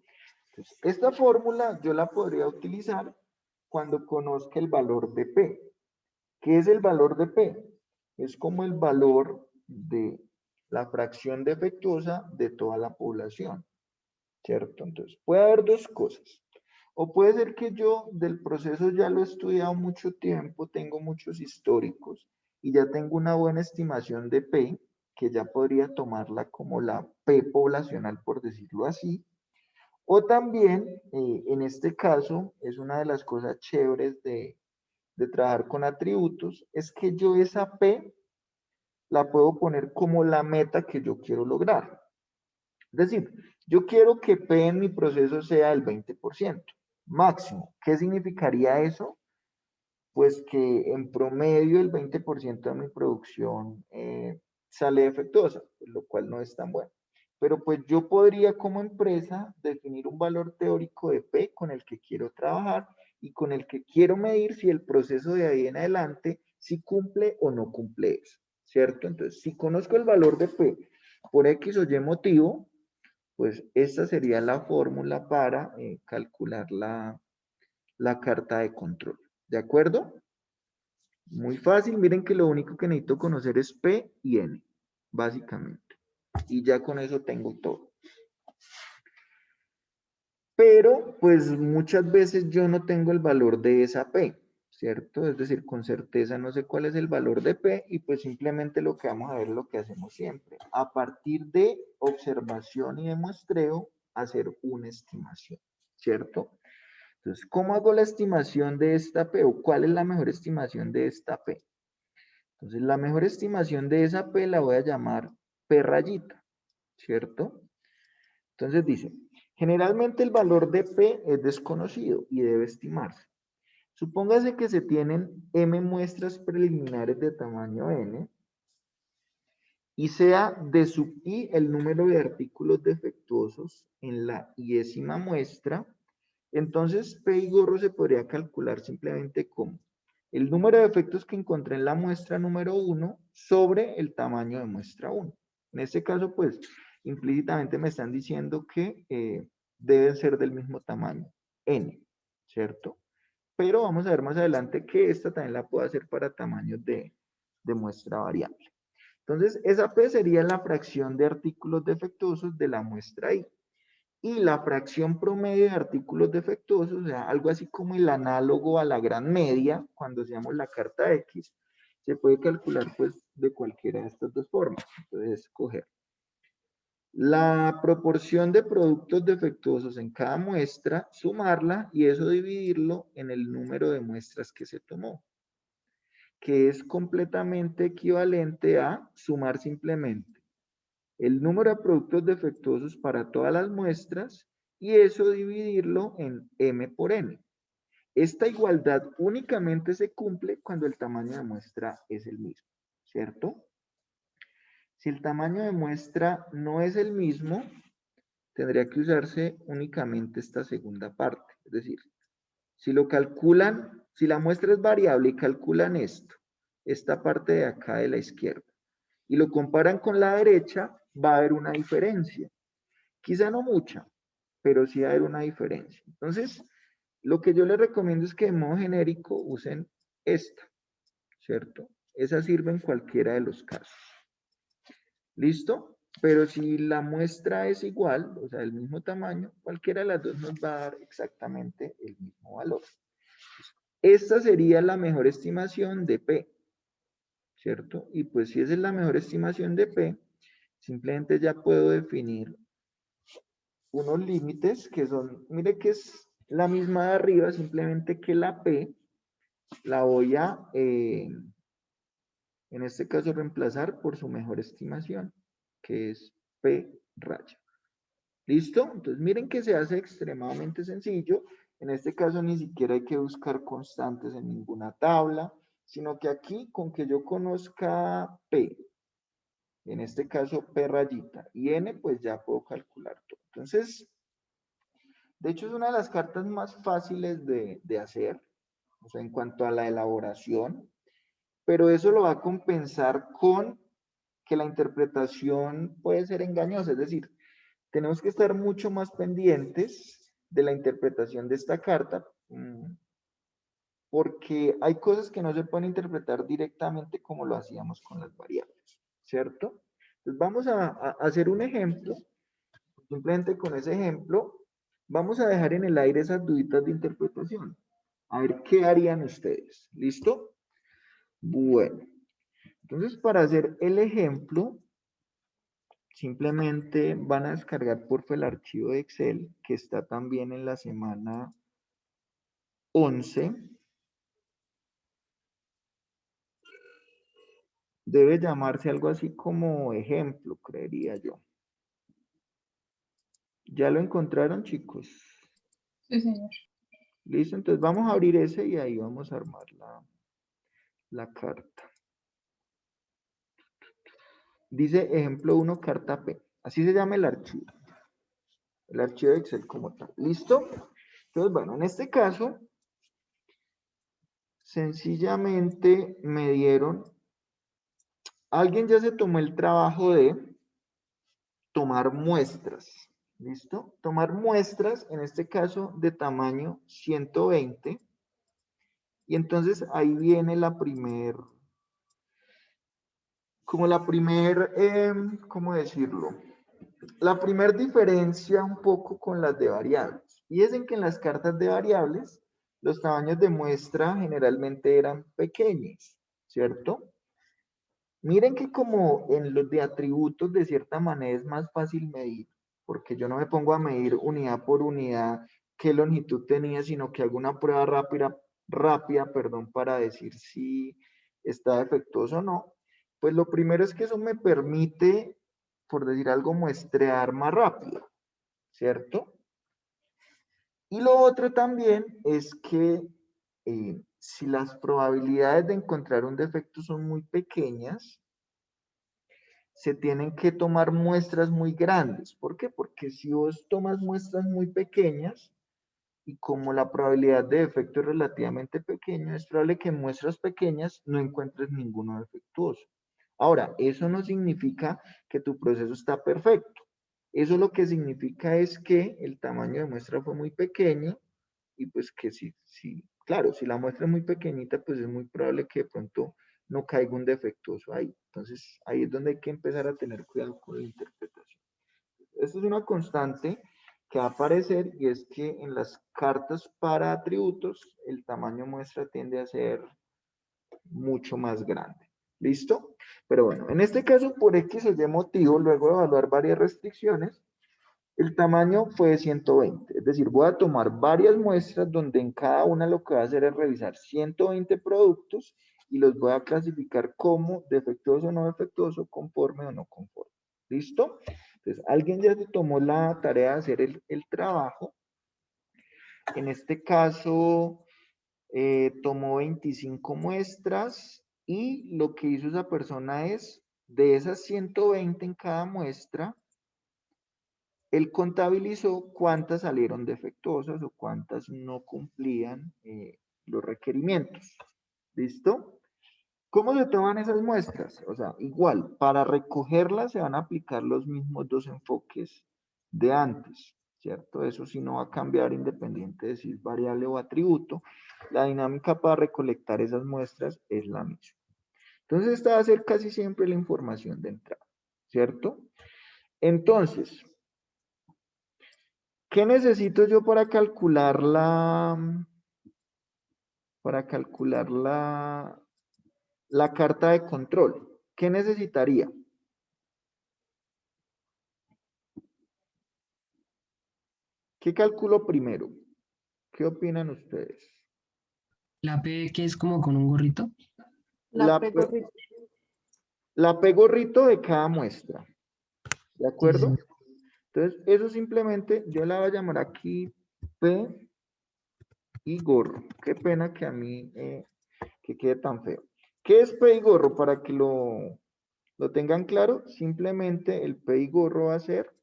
Entonces, esta fórmula yo la podría utilizar cuando conozca el valor de P. ¿Qué es el valor de P? Es como el valor de la fracción defectuosa de toda la población, ¿cierto? Entonces, puede haber dos cosas. O puede ser que yo del proceso ya lo he estudiado mucho tiempo, tengo muchos históricos y ya tengo una buena estimación de P, que ya podría tomarla como la P poblacional, por decirlo así. O también, en este caso, es una de las cosas chéveres de trabajar con atributos, es que yo esa P la puedo poner como la meta que yo quiero lograr. Es decir, yo quiero que P en mi proceso sea el 20% máximo. ¿Qué significaría eso? Pues que en promedio el 20% de mi producción sale defectuosa, lo cual no es tan bueno. Pero pues yo podría como empresa definir un valor teórico de P con el que quiero trabajar y con el que quiero medir si el proceso de ahí en adelante si cumple o no cumple eso, ¿cierto? Entonces, si conozco el valor de P por X o Y motivo, pues esta sería la fórmula para calcular la carta de control. ¿De acuerdo? Muy fácil, miren que lo único que necesito conocer es P y N, básicamente. Y ya con eso tengo todo. Pero, pues muchas veces yo no tengo el valor de esa P, ¿cierto? Es decir, con certeza no sé cuál es el valor de P y pues simplemente lo que vamos a ver es lo que hacemos siempre. A partir de observación y de muestreo, hacer una estimación, ¿cierto? Entonces, ¿cómo hago la estimación de esta P o cuál es la mejor estimación de esta P? Entonces, la mejor estimación de esa P la voy a llamar P rayita, ¿cierto? Entonces dice, generalmente el valor de P es desconocido y debe estimarse. Supóngase que se tienen M muestras preliminares de tamaño N y sea de sub I el número de artículos defectuosos en la iésima muestra, entonces P y gorro se podría calcular simplemente como el número de defectos que encontré en la muestra número 1 sobre el tamaño de muestra 1. En este caso, pues, implícitamente me están diciendo que deben ser del mismo tamaño, N, ¿cierto? Pero vamos a ver más adelante que esta también la puedo hacer para tamaños de muestra variable. Entonces, esa P sería la fracción de artículos defectuosos de la muestra I. Y la fracción promedio de artículos defectuosos, o sea, algo así como el análogo a la gran media, cuando hacemos la carta X, se puede calcular pues de cualquiera de estas dos formas. Entonces, escoger La proporción de productos defectuosos en cada muestra, sumarla y eso dividirlo en el número de muestras que se tomó, que es completamente equivalente a sumar simplemente el número de productos defectuosos para todas las muestras y eso dividirlo en m por n. Esta igualdad únicamente se cumple cuando el tamaño de muestra es el mismo, ¿cierto? Si el tamaño de muestra no es el mismo, tendría que usarse únicamente esta segunda parte. Es decir, si lo calculan, si la muestra es variable y calculan esto, esta parte de acá de la izquierda, y lo comparan con la derecha, va a haber una diferencia. Quizá no mucha, pero sí va a haber una diferencia. Entonces, lo que yo les recomiendo es que de modo genérico usen esta, ¿cierto? Esa sirve en cualquiera de los casos. ¿Listo? Pero si la muestra es igual, o sea, del mismo tamaño, cualquiera de las dos nos va a dar exactamente el mismo valor. Esta sería la mejor estimación de P, ¿cierto? Y pues si esa es la mejor estimación de P, simplemente ya puedo definir unos límites que son, mire que es la misma de arriba, simplemente que la P la voy a, en este caso, reemplazar por su mejor estimación, que es P raya. ¿Listo? Entonces miren que se hace extremadamente sencillo. En este caso ni siquiera hay que buscar constantes en ninguna tabla, sino que aquí con que yo conozca P, en este caso P rayita, y N, pues ya puedo calcular todo. Entonces, de hecho es una de las cartas más fáciles de hacer, o sea, en cuanto a la elaboración, pero eso lo va a compensar con que la interpretación puede ser engañosa, es decir, tenemos que estar mucho más pendientes de la interpretación de esta carta, porque hay cosas que no se pueden interpretar directamente como lo hacíamos con las variables, ¿cierto? Entonces vamos a hacer un ejemplo. Simplemente con ese ejemplo, vamos a dejar en el aire esas duditas de interpretación. A ver qué harían ustedes. ¿Listo? Bueno. Entonces, para hacer el ejemplo, simplemente van a descargar porfa el archivo de Excel que está también en la semana 11. Debe llamarse algo así como ejemplo, creería yo. ¿Ya lo encontraron, chicos?
Sí, señor.
Listo, entonces vamos a abrir ese y ahí vamos a armar la carta. Dice ejemplo 1, carta P. Así se llama el archivo. El archivo de Excel como tal. ¿Listo? Entonces, bueno, en este caso, sencillamente me dieron, alguien ya se tomó el trabajo de tomar muestras. ¿Listo? Tomar muestras, en este caso, de tamaño 120. Y entonces ahí viene la primer, ¿cómo decirlo? La primera diferencia un poco con las de variables, y es en que en las cartas de variables los tamaños de muestra generalmente eran pequeños, ¿cierto? Miren que como en los de atributos de cierta manera es más fácil medir, porque yo no me pongo a medir unidad por unidad qué longitud tenía, sino que hago una prueba rápida, para decir si está defectuoso o no. Pues lo primero es que eso me permite, por decir algo, muestrear más rápido, ¿cierto? Y lo otro también es que si las probabilidades de encontrar un defecto son muy pequeñas, se tienen que tomar muestras muy grandes. ¿Por qué? Porque si vos tomas muestras muy pequeñas, y como la probabilidad de defecto es relativamente pequeña, es probable que en muestras pequeñas no encuentres ninguno defectuoso. Ahora, eso no significa que tu proceso está perfecto. Eso lo que significa es que el tamaño de muestra fue muy pequeño y pues que claro, si la muestra es muy pequeñita, pues es muy probable que de pronto no caiga un defectuoso ahí. Entonces, ahí es donde hay que empezar a tener cuidado con la interpretación. Esto es una constante que va a aparecer y es que en las cartas para atributos el tamaño muestra tiende a ser mucho más grande. ¿Listo? Pero bueno, en este caso, por X o Y motivo, luego de evaluar varias restricciones, el tamaño fue de 120. Es decir, voy a tomar varias muestras donde en cada una lo que voy a hacer es revisar 120 productos y los voy a clasificar como defectuoso o no defectuoso, conforme o no conforme. ¿Listo? Entonces, alguien ya se tomó la tarea de hacer el trabajo. En este caso, tomó 25 muestras y lo que hizo esa persona es, de esas 120 en cada muestra, él contabilizó cuántas salieron defectuosas o cuántas no cumplían los requerimientos. ¿Listo? ¿Cómo se toman esas muestras? O sea, igual, para recogerlas se van a aplicar los mismos dos enfoques de antes, ¿cierto? Eso sí no va a cambiar independiente de si es variable o atributo. La dinámica para recolectar esas muestras es la misma. Entonces, esta va a ser casi siempre la información de entrada, ¿cierto? Entonces, ¿qué necesito yo para calcular la carta de control? ¿Qué necesitaría? ¿Qué calculo primero? ¿Qué opinan ustedes?
La P que es como con un gorrito.
La pego rito.
La P gorrito de cada muestra. ¿De
Sí,
acuerdo?
sí.
Entonces, eso simplemente yo la voy a llamar aquí P y gorro. Qué pena que a mí que quede tan feo. ¿Qué es P y gorro? Para que lo tengan claro, simplemente el P y gorro va a ser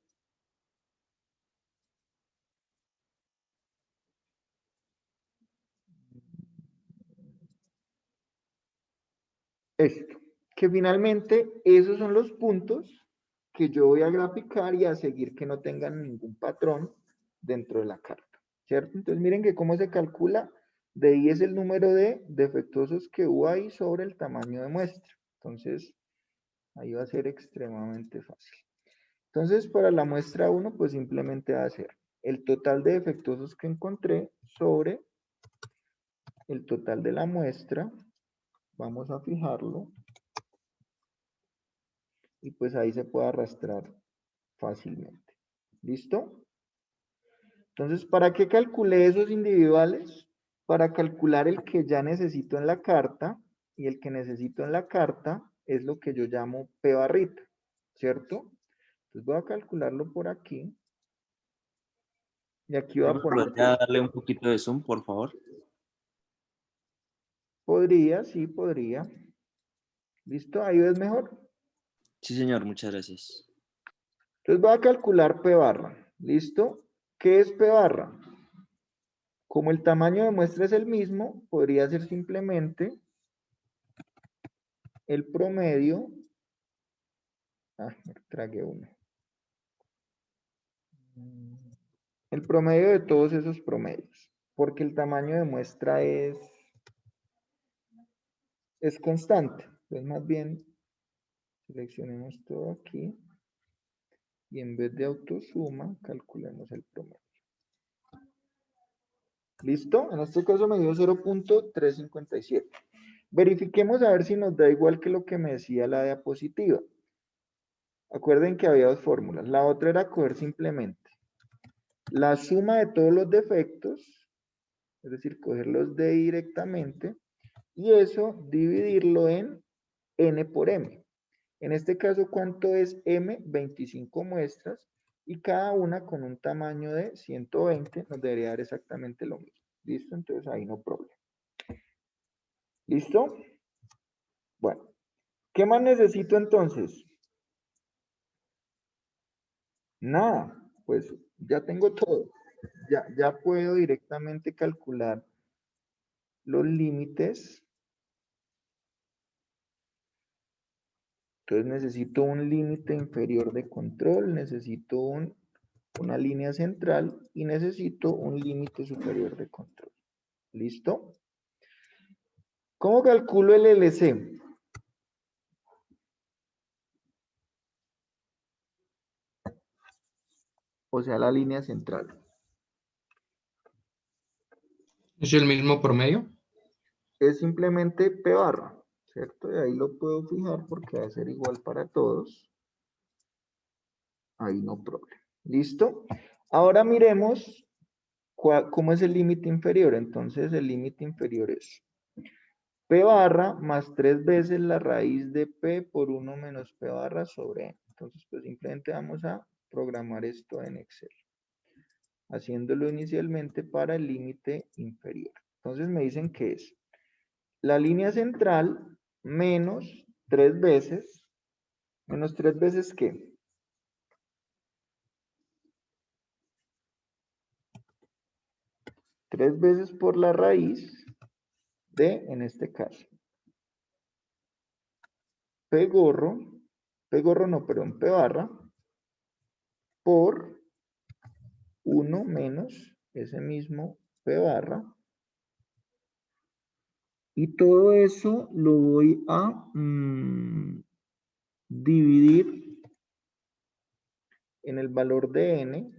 esto, que finalmente esos son los puntos que yo voy a graficar y a seguir que no tengan ningún patrón dentro de la carta, ¿cierto? Entonces miren que cómo se calcula, de ahí es el número de defectuosos que hubo ahí sobre el tamaño de muestra. Entonces, ahí va a ser extremadamente fácil. Entonces, para la muestra 1, pues simplemente va a ser el total de defectuosos que encontré sobre el total de la muestra. Vamos a fijarlo. Y pues ahí se puede arrastrar fácilmente. ¿Listo? Entonces, ¿para qué calculé esos individuales? Para calcular el que ya necesito en la carta, y el que necesito en la carta es lo que yo llamo P barrita, ¿cierto? Entonces voy a calcularlo por aquí. Y aquí voy a poner...
¿Podría darle un poquito de zoom, por favor?
Podría, sí, podría. ¿Listo? Ahí ves mejor.
Sí, señor, muchas gracias.
Entonces voy a calcular P barra. ¿Listo? ¿Qué es P barra? Como el tamaño de muestra es el mismo, podría ser simplemente el promedio. Me tragué uno. El promedio de todos esos promedios. Porque el tamaño de muestra es constante. Entonces, más bien, seleccionemos todo aquí. Y en vez de autosuma, calculemos el promedio. ¿Listo? En este caso me dio 0.357. Verifiquemos a ver si nos da igual que lo que me decía la diapositiva. Acuerden que había dos fórmulas. La otra era coger simplemente la suma de todos los defectos, es decir, cogerlos de directamente, y eso dividirlo en n por m. En este caso, ¿cuánto es m? 25 muestras, y cada una con un tamaño de 120 nos debería dar exactamente lo mismo. ¿Listo? Entonces ahí no problema. ¿Listo? Bueno, ¿qué más necesito entonces? Nada, pues ya tengo todo. Ya puedo directamente calcular los límites. Entonces necesito un límite inferior de control, necesito una línea central y necesito un límite superior de control. ¿Listo? ¿Cómo calculo el LC? O sea, la línea central.
¿Es el mismo promedio?
Es simplemente P barra, ¿cierto? Y ahí lo puedo fijar porque va a ser igual para todos. Ahí no problema. ¿Listo? Ahora miremos cómo es el límite inferior. Entonces el límite inferior es P barra más 3 veces la raíz de P por 1 menos P barra sobre N. Entonces pues simplemente vamos a programar esto en Excel, haciéndolo inicialmente para el límite inferior. Entonces me dicen que es la línea central menos 3 veces, ¿menos 3 veces qué? 3 veces por la raíz de, en este caso, P gorro no, perdón, P barra, por 1 menos ese mismo P barra. Y todo eso lo voy a dividir en el valor de N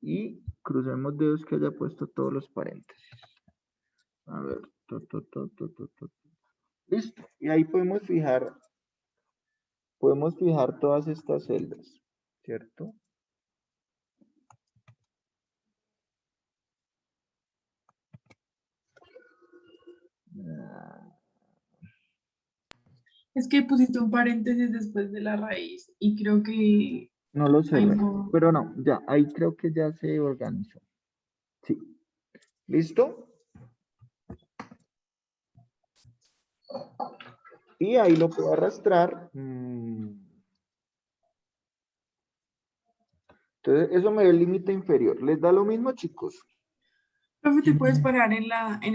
y crucemos dedos que haya puesto todos los paréntesis. A ver, listo. Y ahí podemos fijar todas estas celdas, ¿cierto?
Es que pusiste un paréntesis después de la raíz y creo que
No lo
ahí
cerré,
no.
pero no, ya, ahí creo que ya se organizó. Sí. ¿Listo? Y ahí lo puedo arrastrar. Entonces, eso me da el límite inferior. ¿Les da lo mismo, chicos?
Profe, te puedes parar en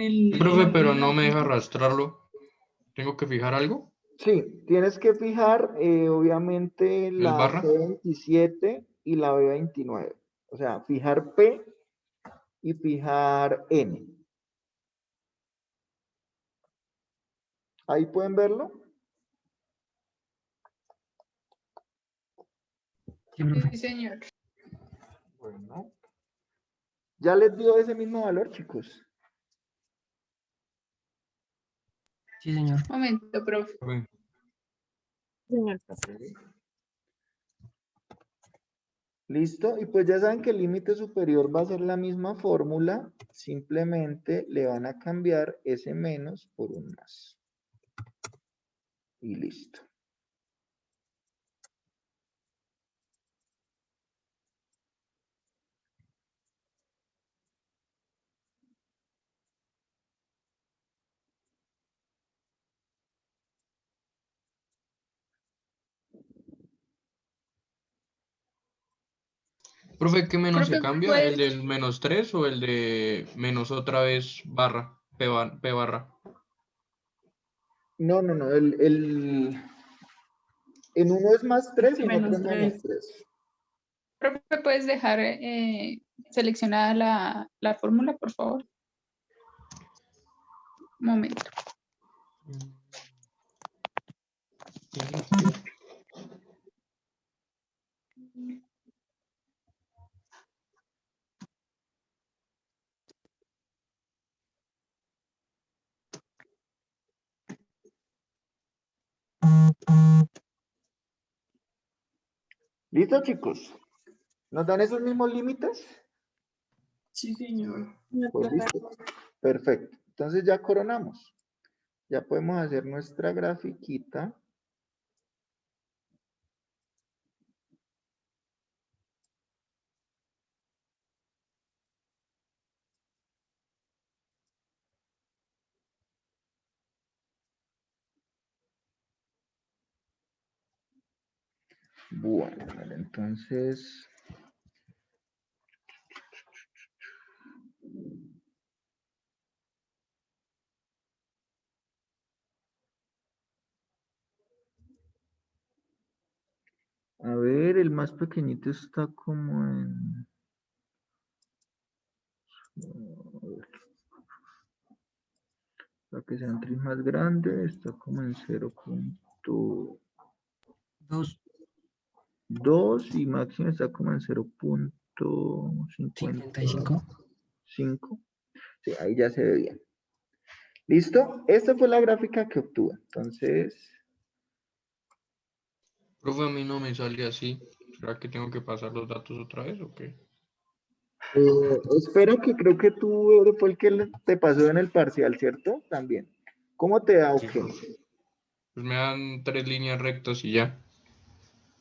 el.
Profe, pero no me deja arrastrarlo. ¿Tengo que fijar algo?
Sí, tienes que fijar, obviamente,
¿El
la
barra?
C27 y la B29. O sea, fijar P y fijar N. Ahí pueden verlo.
Sí, profe.
Sí, señor.
Bueno. ¿Ya les dio ese mismo valor, chicos?
Sí, señor.
Momento, profe.
Profe,
Señor profe.
Listo, y pues ya saben que el límite superior va a ser la misma fórmula, simplemente le van a cambiar ese menos por un más. Y listo.
Profe, ¿qué menos se
Profe,
cambia? ¿El del menos 3 o el de menos otra vez barra? P barra.
No, en uno es más 3 y en otro
menos
es menos
3.
3.
Profe, ¿puedes dejar seleccionada la fórmula, por favor? Un momento.
¿Listo, chicos? ¿Nos dan esos mismos límites?
Sí, señor.
Señor
Pues
profe.
listo. Perfecto. Entonces ya coronamos. Ya podemos hacer nuestra grafiquita. Bueno, a ver, entonces... A ver, el más pequeñito está como en... A ver, para que sea un tris más grande, está como en 0.2 y máximo está como en 0.55.
55.
Sí, ahí ya se ve bien. ¿Listo? Esta fue la gráfica que obtuve. Entonces,
Profe, a mí no me sale así. ¿Será que tengo que pasar los datos otra vez o qué?
espera que creo que tú fue el que te pasó en el parcial, ¿cierto? También. ¿Cómo te da o
Sí,
qué?
profe. Pues me dan 3 líneas rectas y ya.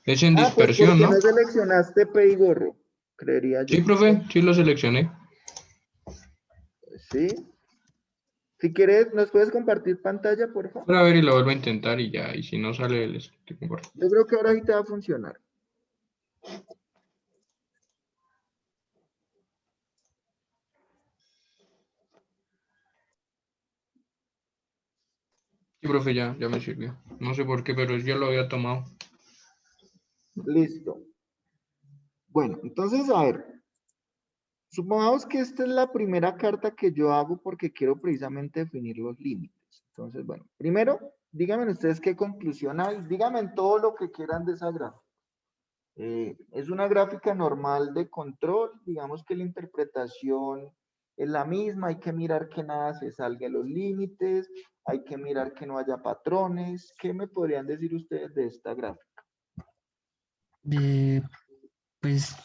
Es en
Ah, pues
dispersión,
porque
¿no?
no seleccionaste P y gorro, creería yo.
Sí, profe, sí lo seleccioné.
¿Sí? Si quieres, ¿nos puedes compartir pantalla, por favor?
Voy a ver y lo vuelvo a intentar y ya. Y si no sale, les te comparto.
Yo creo que ahora sí te va a funcionar.
Sí, profe, ya me sirvió. No sé por qué, pero yo lo había tomado.
Listo. Bueno, entonces, a ver. Supongamos que esta es la primera carta que yo hago porque quiero precisamente definir los límites. Entonces, bueno, primero, díganme ustedes qué conclusión hay. Díganme todo lo que quieran de esa gráfica. Es una gráfica normal de control. Digamos que la interpretación es la misma. Hay que mirar que nada se salga de los límites. Hay que mirar que no haya patrones. ¿Qué me podrían decir ustedes de esta gráfica?
Pues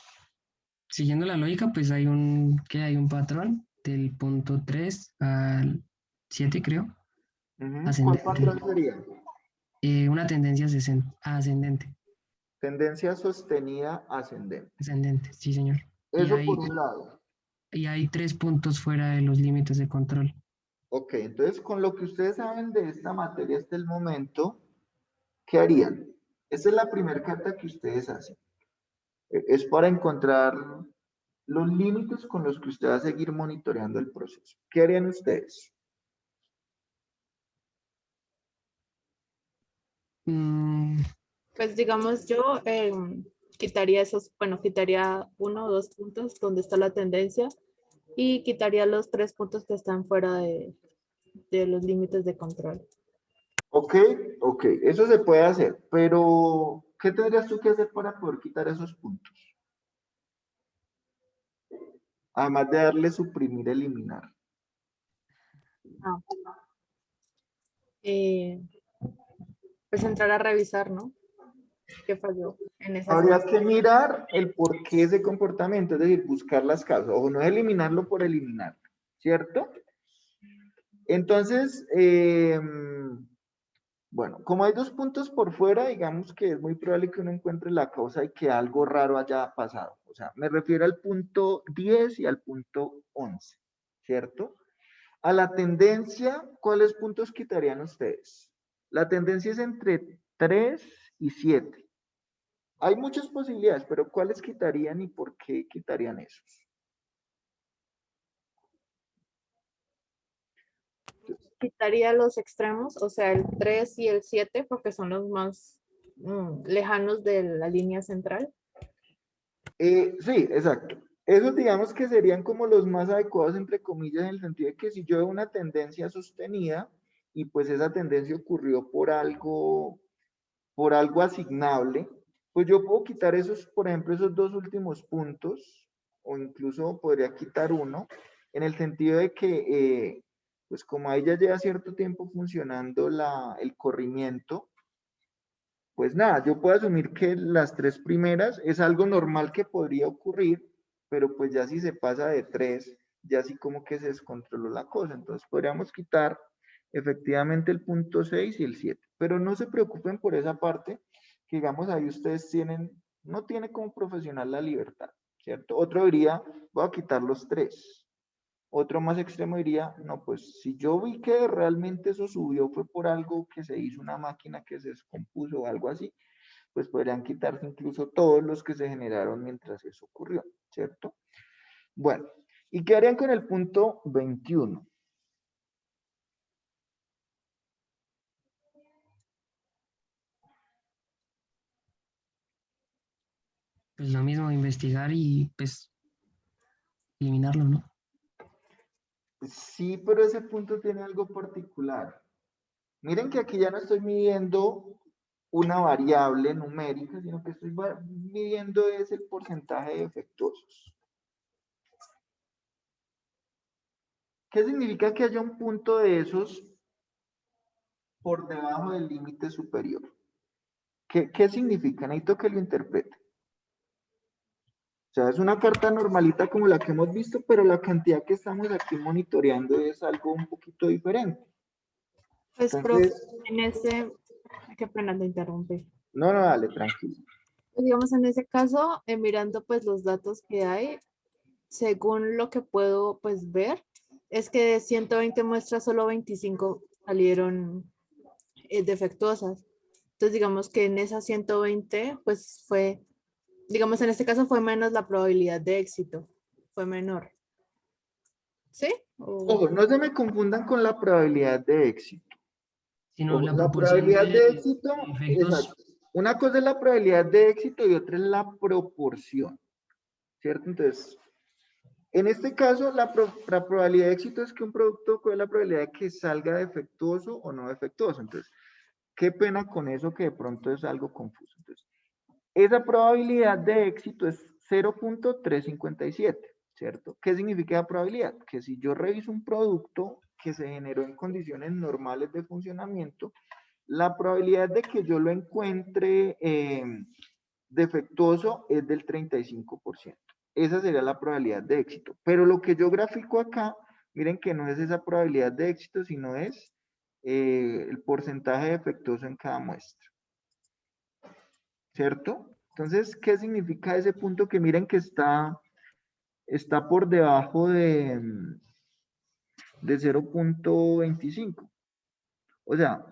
siguiendo la lógica, pues hay un patrón del punto 3 al 7, creo,
Ujú. ¿Cuál
ascendente.
patrón sería?
Una tendencia ascendente,
Tendencia sostenida ascendente.
ascendente, sí, señor.
Eso por un lado.
Y hay 3 puntos fuera de los límites de control.
Ok, entonces con lo que ustedes saben de esta materia hasta el momento, ¿qué harían? Esta es la primera carta que ustedes hacen. Es para encontrar los límites con los que usted va a seguir monitoreando el proceso. ¿Qué harían ustedes?
Mm,
Pues digamos, yo quitaría quitaría 1 o 2 puntos donde está la tendencia y quitaría los 3 puntos que están fuera de los límites de control.
Ok, ok, eso se puede hacer, pero ¿qué tendrías tú que hacer para poder quitar esos puntos? Además de darle suprimir, eliminar.
Ah. Pues entrar a revisar, ¿no? ¿Qué falló en esa
Habría
función?
que mirar el porqué de ese comportamiento, es decir, buscar las causas, o no es eliminarlo por eliminarlo, ¿cierto? Entonces, bueno, como hay 2 puntos por fuera, digamos que es muy probable que uno encuentre la causa y que algo raro haya pasado. O sea, me refiero al punto 10 y al punto 11, ¿cierto? A la tendencia, ¿cuáles puntos quitarían ustedes? La tendencia es entre 3 y 7. Hay muchas posibilidades, pero ¿cuáles quitarían y por qué quitarían esos?
Quitaría los extremos, o sea, el 3 y el 7, porque son los más lejanos de la línea central.
Sí, exacto. Esos digamos que serían como los más adecuados, entre comillas, en el sentido de que si yo veo una tendencia sostenida y pues esa tendencia ocurrió por algo asignable, pues yo puedo quitar esos, por ejemplo, esos 2 últimos puntos, o incluso podría quitar uno, en el sentido de que, pues como ahí ya lleva cierto tiempo funcionando el corrimiento, pues nada, yo puedo asumir que las 3 primeras es algo normal que podría ocurrir, pero pues ya si se pasa de 3, ya así como que se descontroló la cosa. Entonces podríamos quitar efectivamente el punto 6 y el 7. Pero no se preocupen por esa parte, que digamos ahí ustedes no tiene como profesional la libertad, ¿cierto? Otro diría, voy a quitar los 3. Otro más extremo diría, no, pues si yo vi que realmente eso subió fue por algo que se hizo una máquina que se descompuso o algo así, pues podrían quitarse incluso todos los que se generaron mientras eso ocurrió, ¿cierto? Bueno, ¿y qué harían con el punto 21?
Pues lo mismo, investigar y pues eliminarlo, ¿no?
Sí, pero ese punto tiene algo particular. Miren que aquí ya no estoy midiendo una variable numérica, sino que estoy midiendo es el porcentaje de defectuosos. ¿Qué significa que haya un punto de esos por debajo del límite superior? ¿Qué significa? Necesito que lo interprete. O sea, es una carta normalita como la que hemos visto, pero la cantidad que estamos aquí monitoreando es algo un poquito diferente.
Pues, profe,
Entonces,
en ese, qué pena te interrumpí.
no, dale, tranquilo.
Pues, digamos, en ese caso, mirando pues los datos que hay, según lo que puedo pues ver, es que de 120 muestras solo 25 salieron defectuosas. Entonces, digamos que en esas 120, pues fue, digamos, en este caso fue menos la probabilidad de éxito, fue menor. ¿Sí?
Ojo, no se me confundan con la probabilidad de éxito.
Sino
Ojo,
la
la
proporción
probabilidad de
de
éxito,
efectos.
exacto. Una cosa es la probabilidad de éxito y otra es la proporción, ¿cierto? Entonces, en este caso, la probabilidad de éxito es que un producto, ¿cuál es la probabilidad de que salga defectuoso o no defectuoso? Entonces, qué pena con eso que de pronto es algo confuso. Entonces, esa probabilidad de éxito es 0.357, ¿cierto? ¿Qué significa la probabilidad? Que si yo reviso un producto que se generó en condiciones normales de funcionamiento, la probabilidad de que yo lo encuentre defectuoso es del 35%. Esa sería la probabilidad de éxito. Pero lo que yo grafico acá, miren que no es esa probabilidad de éxito, sino es el porcentaje defectuoso en cada muestra. ¿Cierto? Entonces, ¿qué significa ese punto que miren que está por debajo de 0.25? O sea,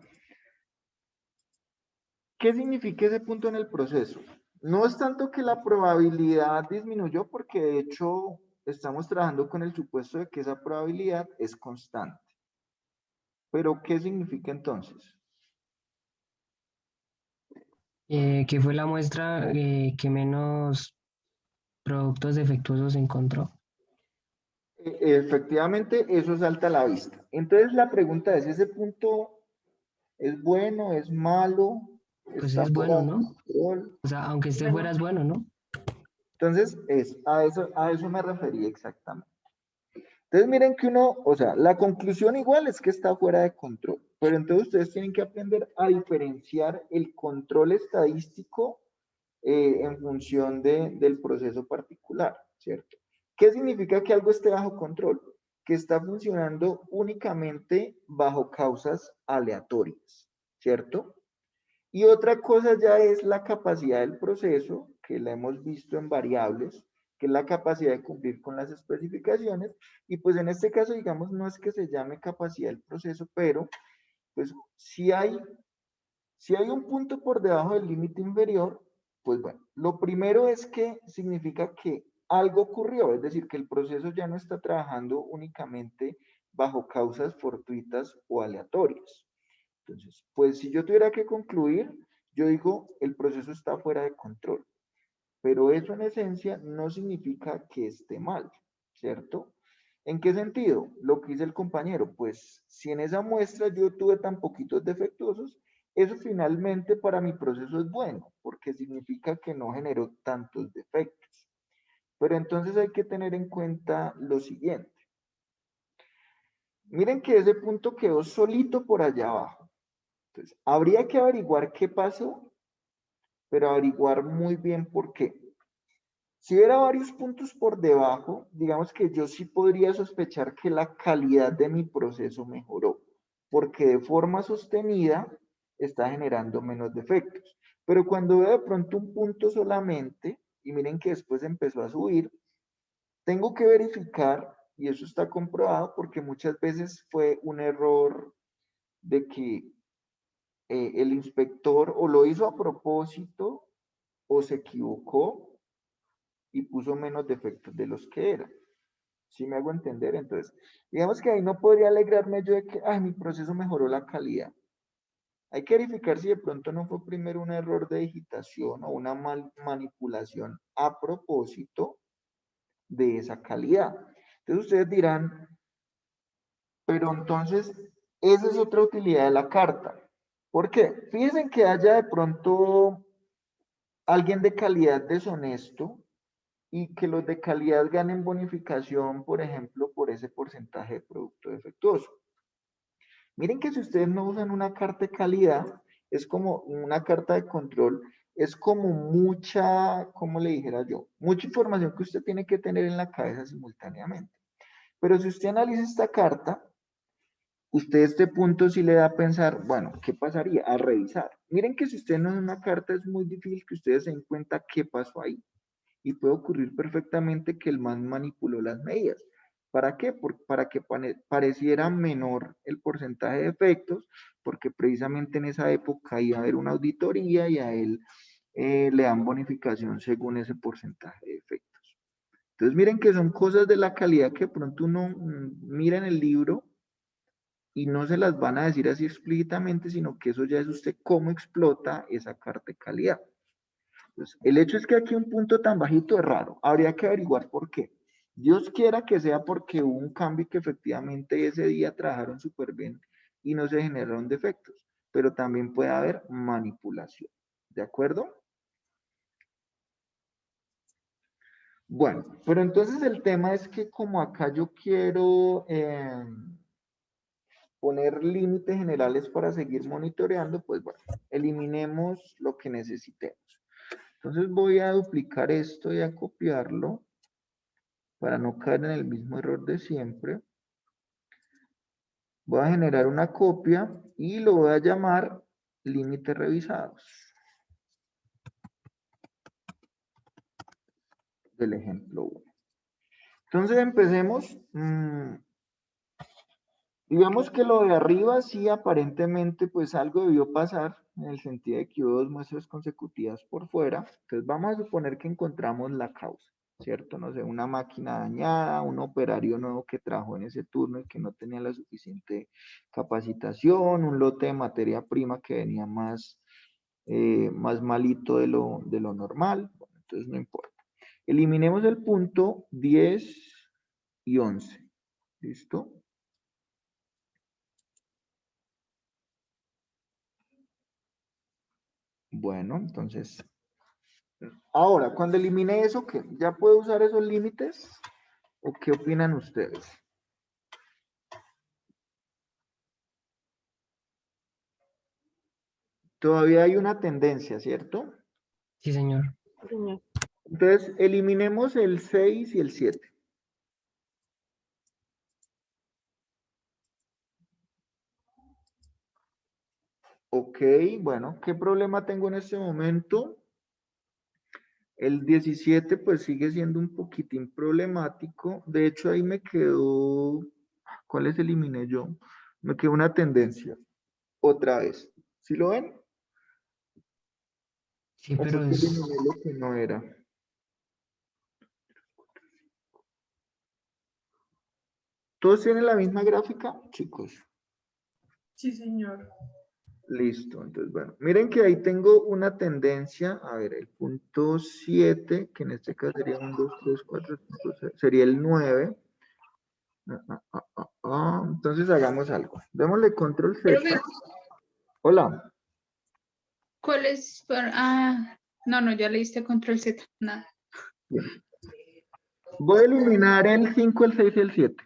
¿qué significa ese punto en el proceso? No es tanto que la probabilidad disminuyó, porque de hecho estamos trabajando con el supuesto de que esa probabilidad es constante. Pero, ¿qué significa entonces?
Que fue la muestra que menos productos defectuosos encontró.
Efectivamente, eso salta a la vista. Entonces la pregunta es, ¿ese punto es bueno, es malo,
Pues
está
es
fuera
bueno,
de
¿no?
control?
O sea, aunque esté fuera es bueno, ¿no?
Entonces, a eso me refería exactamente. Entonces miren que uno, o sea, la conclusión igual es que está fuera de control, pero entonces ustedes tienen que aprender a diferenciar el control estadístico en función del proceso particular, ¿cierto? ¿Qué significa que algo esté bajo control? Que está funcionando únicamente bajo causas aleatorias, ¿cierto? Y otra cosa ya es la capacidad del proceso, que la hemos visto en variables, que es la capacidad de cumplir con las especificaciones. Y pues en este caso, digamos, no es que se llame capacidad del proceso, pero pues si hay un punto por debajo del límite inferior, pues bueno, lo primero es que significa que algo ocurrió, es decir, que el proceso ya no está trabajando únicamente bajo causas fortuitas o aleatorias. Entonces, pues si yo tuviera que concluir, yo digo, el proceso está fuera de control. Pero eso en esencia no significa que esté mal, ¿cierto? ¿En qué sentido? Lo que dice el compañero, pues si en esa muestra yo tuve tan poquitos defectuosos, eso finalmente para mi proceso es bueno, porque significa que no generó tantos defectos. Pero entonces hay que tener en cuenta lo siguiente. Miren que ese punto quedó solito por allá abajo. Entonces, habría que averiguar qué pasó, pero averiguar muy bien por qué. Si hubiera varios puntos por debajo, digamos que yo sí podría sospechar que la calidad de mi proceso mejoró, porque de forma sostenida está generando menos defectos. Pero cuando veo de pronto un punto solamente, y miren que después empezó a subir, tengo que verificar, y eso está comprobado, porque muchas veces fue un error de que el inspector o lo hizo a propósito o se equivocó y puso menos defectos de los que eran. ¿Sí me hago entender? Entonces, digamos que ahí no podría alegrarme yo de que, ay, mi proceso mejoró la calidad. Hay que verificar si de pronto no fue primero un error de digitación o una manipulación a propósito de esa calidad. Entonces ustedes dirán, pero entonces, esa es otra utilidad de la carta. ¿Por qué? Fíjense que haya de pronto alguien de calidad deshonesto y que los de calidad ganen bonificación, por ejemplo, por ese porcentaje de producto defectuoso. Miren que si ustedes no usan una carta de calidad, es como una carta de control, es como mucha, ¿cómo le dijera yo? Mucha información que usted tiene que tener en la cabeza simultáneamente. Pero si usted analiza esta carta, usted este punto sí le da a pensar, bueno, ¿qué pasaría? A revisar. Miren que si usted no es una carta, es muy difícil que ustedes se den cuenta qué pasó ahí. Y puede ocurrir perfectamente que el man manipuló las medidas. ¿Para qué? Para que pareciera menor el porcentaje de efectos, porque precisamente en esa época iba a haber una auditoría y a él le dan bonificación según ese porcentaje de efectos. Entonces miren que son cosas de la calidad que de pronto uno mira en el libro y no se las van a decir así explícitamente, sino que eso ya es usted cómo explota esa carta de calidad. Entonces, el hecho es que aquí un punto tan bajito es raro. Habría que averiguar por qué. Dios quiera que sea porque hubo un cambio y que efectivamente ese día trabajaron súper bien y no se generaron defectos. Pero también puede haber manipulación. ¿De acuerdo? Bueno, pero entonces el tema es que como acá yo quiero poner límites generales para seguir monitoreando, pues bueno, eliminemos lo que necesitemos. Entonces voy a duplicar esto y a copiarlo para no caer en el mismo error de siempre. Voy a generar una copia y lo voy a llamar límites revisados. Del ejemplo 1. Entonces empecemos. Digamos que lo de arriba sí aparentemente pues algo debió pasar en el sentido de que hubo 2 muestras consecutivas por fuera. Entonces vamos a suponer que encontramos la causa, ¿cierto? No sé, una máquina dañada, un operario nuevo que trabajó en ese turno y que no tenía la suficiente capacitación, un lote de materia prima que venía más malito de lo normal. Bueno, entonces no importa. Eliminemos el punto 10 y 11. ¿Listo? Bueno, entonces, ahora, cuando elimine eso, ¿qué? ¿Ya puedo usar esos límites? ¿O qué opinan ustedes? Todavía hay una tendencia, ¿cierto?
Sí, señor.
Señor.
Entonces, eliminemos el 6 y el 7. Ok, bueno, ¿qué problema tengo en este momento? El 17 pues sigue siendo un poquitín problemático. De hecho, ahí me quedó, ¿cuáles eliminé yo? Me quedó una tendencia. Otra vez. ¿Sí lo ven?
Sí,
O fue
pero
que
es...
eliminé lo que no era. ¿Todos tienen la misma gráfica, chicos?
Sí, señor.
Listo, entonces, bueno, miren que ahí tengo una tendencia, a ver, el punto 7, que en este caso sería 1, 2, 3, 4, 5, 6, sería el 9. Entonces hagamos algo. Démosle control Z.
Profe,
Hola.
¿cuál es? No, ya le diste control Z. Nada.
Bien. Voy a eliminar el 5, el 6 y el 7.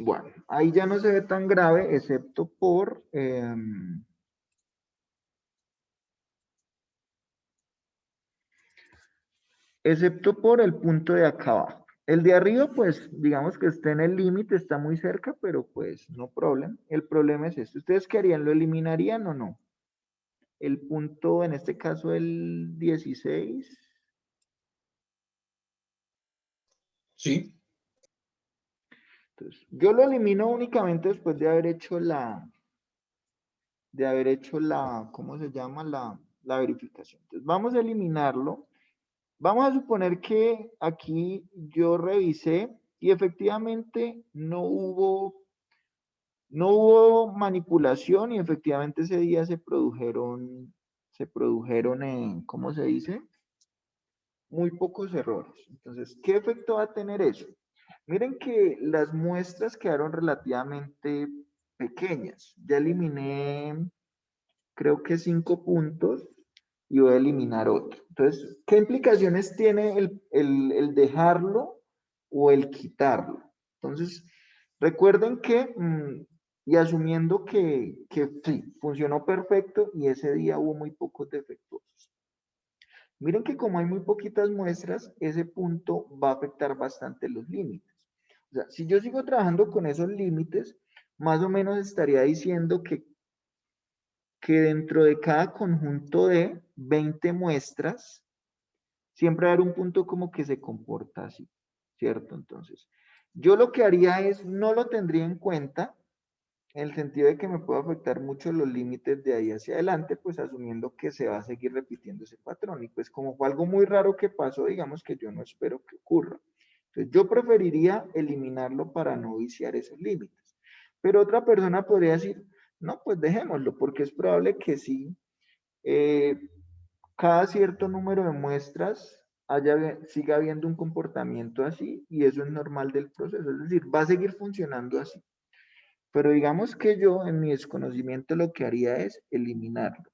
Bueno, ahí ya no se ve tan grave, excepto por... excepto por el punto de acá abajo. El de arriba, pues, digamos que está en el límite, está muy cerca, pero pues, no problema. El problema es esto. ¿Ustedes qué harían? ¿Lo eliminarían o no? El punto, en este caso, el 16.
Sí.
Entonces, yo lo elimino únicamente después de haber hecho ¿cómo se llama? La verificación. Entonces, vamos a eliminarlo. Vamos a suponer que aquí yo revisé y efectivamente no hubo manipulación y efectivamente ese día se produjeron, ¿cómo se dice? Muy pocos errores. Entonces, ¿qué efecto va a tener eso? Miren que las muestras quedaron relativamente pequeñas. Ya eliminé creo que 5 puntos y voy a eliminar otro. Entonces, ¿qué implicaciones tiene el dejarlo o el quitarlo? Entonces, recuerden que, y asumiendo que sí, funcionó perfecto y ese día hubo muy pocos defectuosos. Miren que como hay muy poquitas muestras, ese punto va a afectar bastante los límites. O sea, si yo sigo trabajando con esos límites, más o menos estaría diciendo que dentro de cada conjunto de 20 muestras, siempre va a haber un punto como que se comporta así, ¿cierto? Entonces, yo lo que haría es, no lo tendría en cuenta, en el sentido de que me puede afectar mucho los límites de ahí hacia adelante, pues asumiendo que se va a seguir repitiendo ese patrón. Y pues como fue algo muy raro que pasó, digamos que yo no espero que ocurra. Entonces, yo preferiría eliminarlo para no viciar esos límites. Pero otra persona podría decir, no, pues dejémoslo, porque es probable que sí, cada cierto número de muestras siga habiendo un comportamiento así, y eso es normal del proceso. Es decir, va a seguir funcionando así. Pero digamos que yo, en mi desconocimiento, lo que haría es eliminarlo.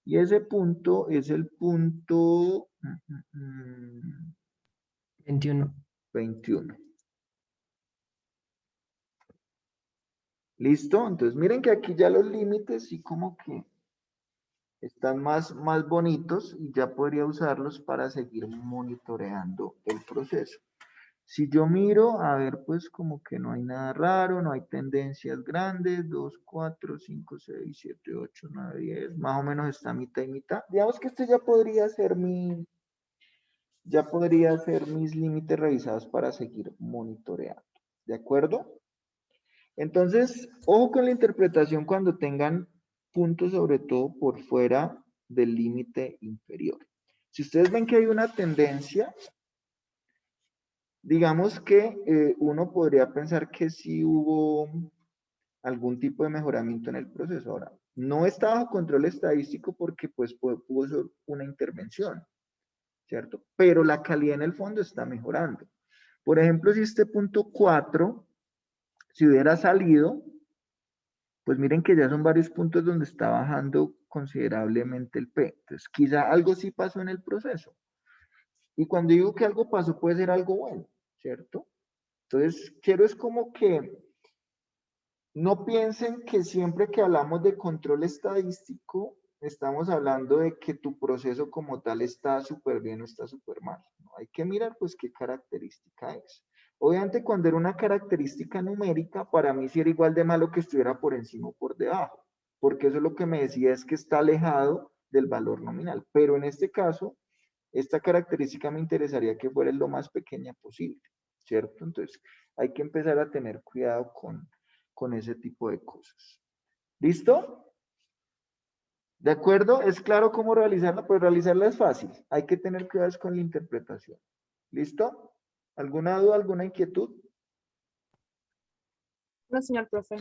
Y ese punto es el punto
21.
21. ¿Listo? Entonces miren que aquí ya los límites sí como que están más bonitos y ya podría usarlos para seguir monitoreando el proceso. Si yo miro, a ver, pues como que no hay nada raro, no hay tendencias grandes, 2, 4, 5, 6, 7, 8, 9, 10, más o menos está mitad y mitad. Digamos que este ya podría ser mis límites revisados para seguir monitoreando. ¿De acuerdo? Entonces, ojo con la interpretación cuando tengan puntos, sobre todo por fuera del límite inferior. Si ustedes ven que hay una tendencia, digamos que uno podría pensar que sí hubo algún tipo de mejoramiento en el proceso. Ahora, no está bajo control estadístico porque pues pudo ser una intervención, ¿cierto? Pero la calidad en el fondo está mejorando. Por ejemplo, si este punto 4, si hubiera salido, pues miren que ya son varios puntos donde está bajando considerablemente el P. Entonces, quizá algo sí pasó en el proceso. Y cuando digo que algo pasó, puede ser algo bueno, ¿cierto? Entonces, quiero es como que no piensen que siempre que hablamos de control estadístico, estamos hablando de que tu proceso como tal está súper bien o está súper mal, ¿no? Hay que mirar pues qué característica es. Obviamente cuando era una característica numérica, para mí sí era igual de malo que estuviera por encima o por debajo, porque eso lo que me decía es que está alejado del valor nominal. Pero en este caso, esta característica me interesaría que fuera lo más pequeña posible, ¿cierto? Entonces, hay que empezar a tener cuidado con ese tipo de cosas. ¿Listo? ¿De acuerdo? ¿Es claro cómo realizarla? Pues realizarla es fácil. Hay que tener cuidado con la interpretación. ¿Listo? ¿Alguna duda, alguna inquietud?
No, señor profe.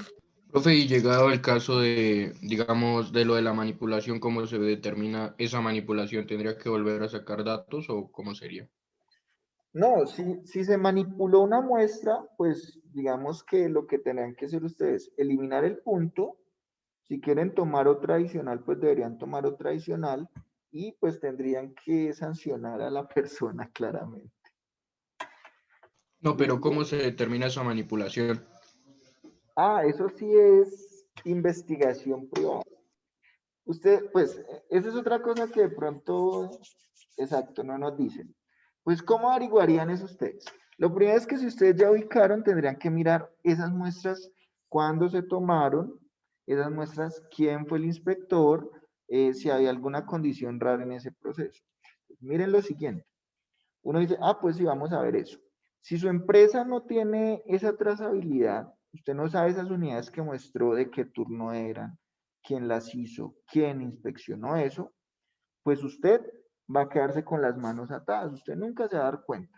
Profe, y llegado el caso de, digamos, de lo de la manipulación, ¿cómo se determina esa manipulación? ¿Tendría que volver a sacar datos o cómo sería?
No, si se manipuló una muestra, pues digamos que lo que tendrán que hacer ustedes, eliminar el punto. Si quieren tomar otra adicional, pues deberían tomar otra adicional y pues tendrían que sancionar a la persona claramente.
No, pero ¿cómo se determina esa manipulación?
Ah, eso sí es investigación privada. Usted, pues, esa es otra cosa que de pronto, exacto, no nos dicen. Pues, ¿cómo averiguarían eso ustedes? Lo primero es que si ustedes ya ubicaron, tendrían que mirar esas muestras, cuándo se tomaron, esas muestras, quién fue el inspector, si había alguna condición rara en ese proceso. Pues, miren lo siguiente. Uno dice, ah, pues sí, vamos a ver eso. Si su empresa no tiene esa trazabilidad, usted no sabe esas unidades que muestró de qué turno eran, quién las hizo, quién inspeccionó eso, pues usted va a quedarse con las manos atadas. Usted nunca se va a dar cuenta,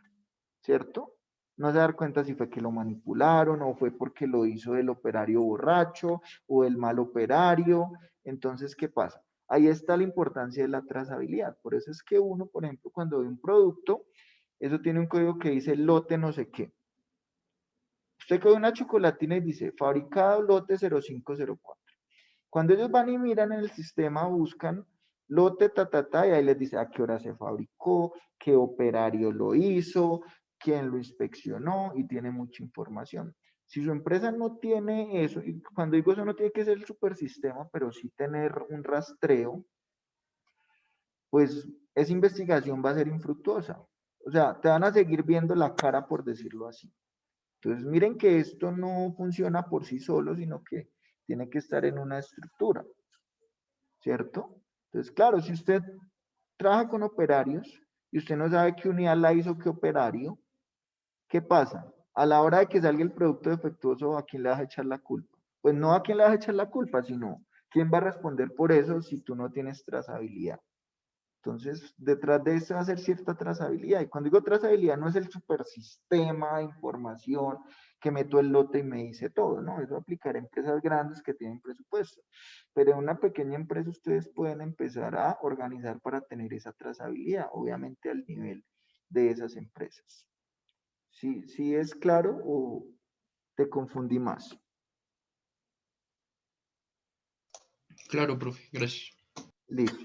¿cierto? No se va a dar cuenta si fue que lo manipularon o fue porque lo hizo el operario borracho o el mal operario. Entonces, ¿qué pasa? Ahí está la importancia de la trazabilidad. Por eso es que uno, por ejemplo, cuando ve un producto, eso tiene un código que dice lote no sé qué. Usted coge una chocolatina y dice fabricado lote 0504. Cuando ellos van y miran en el sistema, buscan lote, y ahí les dice a qué hora se fabricó, qué operario lo hizo, quién lo inspeccionó y tiene mucha información. Si su empresa no tiene eso, y cuando digo eso no tiene que ser el supersistema, pero sí tener un rastreo, pues esa investigación va a ser infructuosa. O sea, te van a seguir viendo la cara, por decirlo así. Entonces, miren que esto no funciona por sí solo, sino que tiene que estar en una estructura, ¿cierto? Entonces, claro, si usted trabaja con operarios y usted no sabe qué unidad la hizo, qué operario, ¿qué pasa? A la hora de que salga el producto defectuoso, ¿a quién le vas a echar la culpa? Pues no a quién le vas a echar la culpa, sino quién va a responder por eso si tú no tienes trazabilidad. Entonces, detrás de eso va a ser cierta trazabilidad. Y cuando digo trazabilidad, no es el supersistema de información que meto el lote y me dice todo, ¿no? Eso aplicar a empresas grandes que tienen presupuesto. Pero en una pequeña empresa ustedes pueden empezar a organizar para tener esa trazabilidad, obviamente al nivel de esas empresas. ¿Sí es claro o te confundí más?
Claro, profe, gracias.
Listo.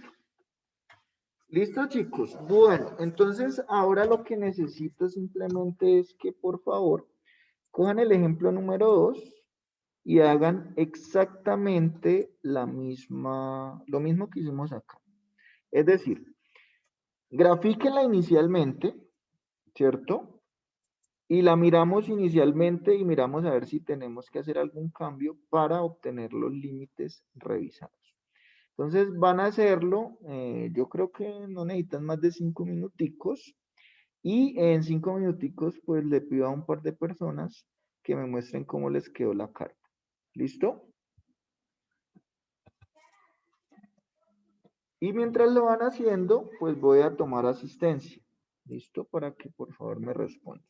Listo, chicos. Bueno, entonces ahora lo que necesito simplemente es que por favor cojan el ejemplo número 2 y hagan exactamente lo mismo que hicimos acá. Es decir, grafíquenla inicialmente, ¿cierto? Y la miramos inicialmente y miramos a ver si tenemos que hacer algún cambio para obtener los límites revisados. Entonces van a hacerlo, yo creo que no necesitan más de 5 minuticos y en 5 minuticos pues le pido a un par de personas que me muestren cómo les quedó la carta. ¿Listo? Y mientras lo van haciendo, pues voy a tomar asistencia. ¿Listo? Para que por favor me respondan.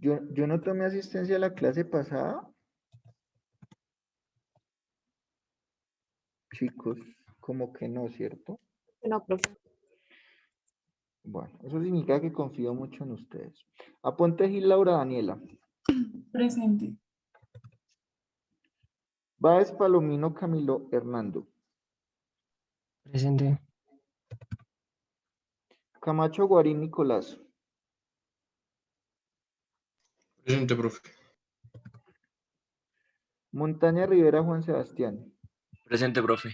Yo no tomé asistencia a la clase pasada. Chicos, como que no, ¿cierto?
No, profe.
Bueno, eso significa que confío mucho en ustedes. Aponte Gil Laura Daniela.
Presente.
Báez Palomino Camilo Hernando.
Presente.
Camacho Guarín Nicolás.
Presente, profe.
Montaña Rivera Juan Sebastián.
Presente, profe.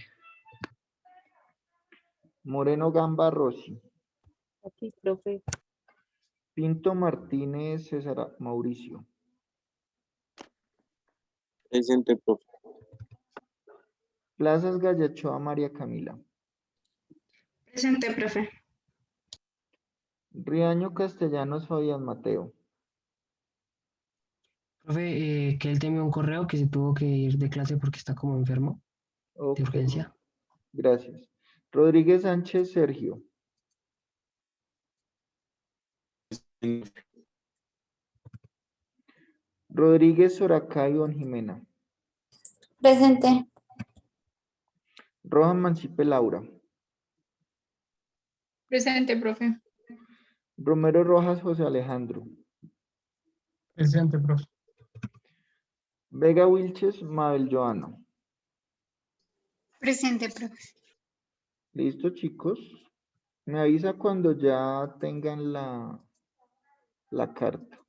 Moreno Gamba Rossi.
Aquí, profe.
Pinto Martínez César Mauricio.
Presente, profe.
Plazas Gallachoa María Camila.
Presente, profe.
Riaño Castellanos Fabián Mateo.
Profe, que él te envió un correo que se tuvo que ir de clase porque está como enfermo de
Ok,
urgencia.
gracias. Rodríguez Sánchez Sergio. Rodríguez Soracay Don Jimena.
Presente.
Rojas Mancipe Laura.
Presente, profe.
Romero Rojas José Alejandro.
Presente, profe.
Vega Wilches Mabel Joana.
Presente, profe.
Listo, chicos. Me avisa cuando ya tengan la carta.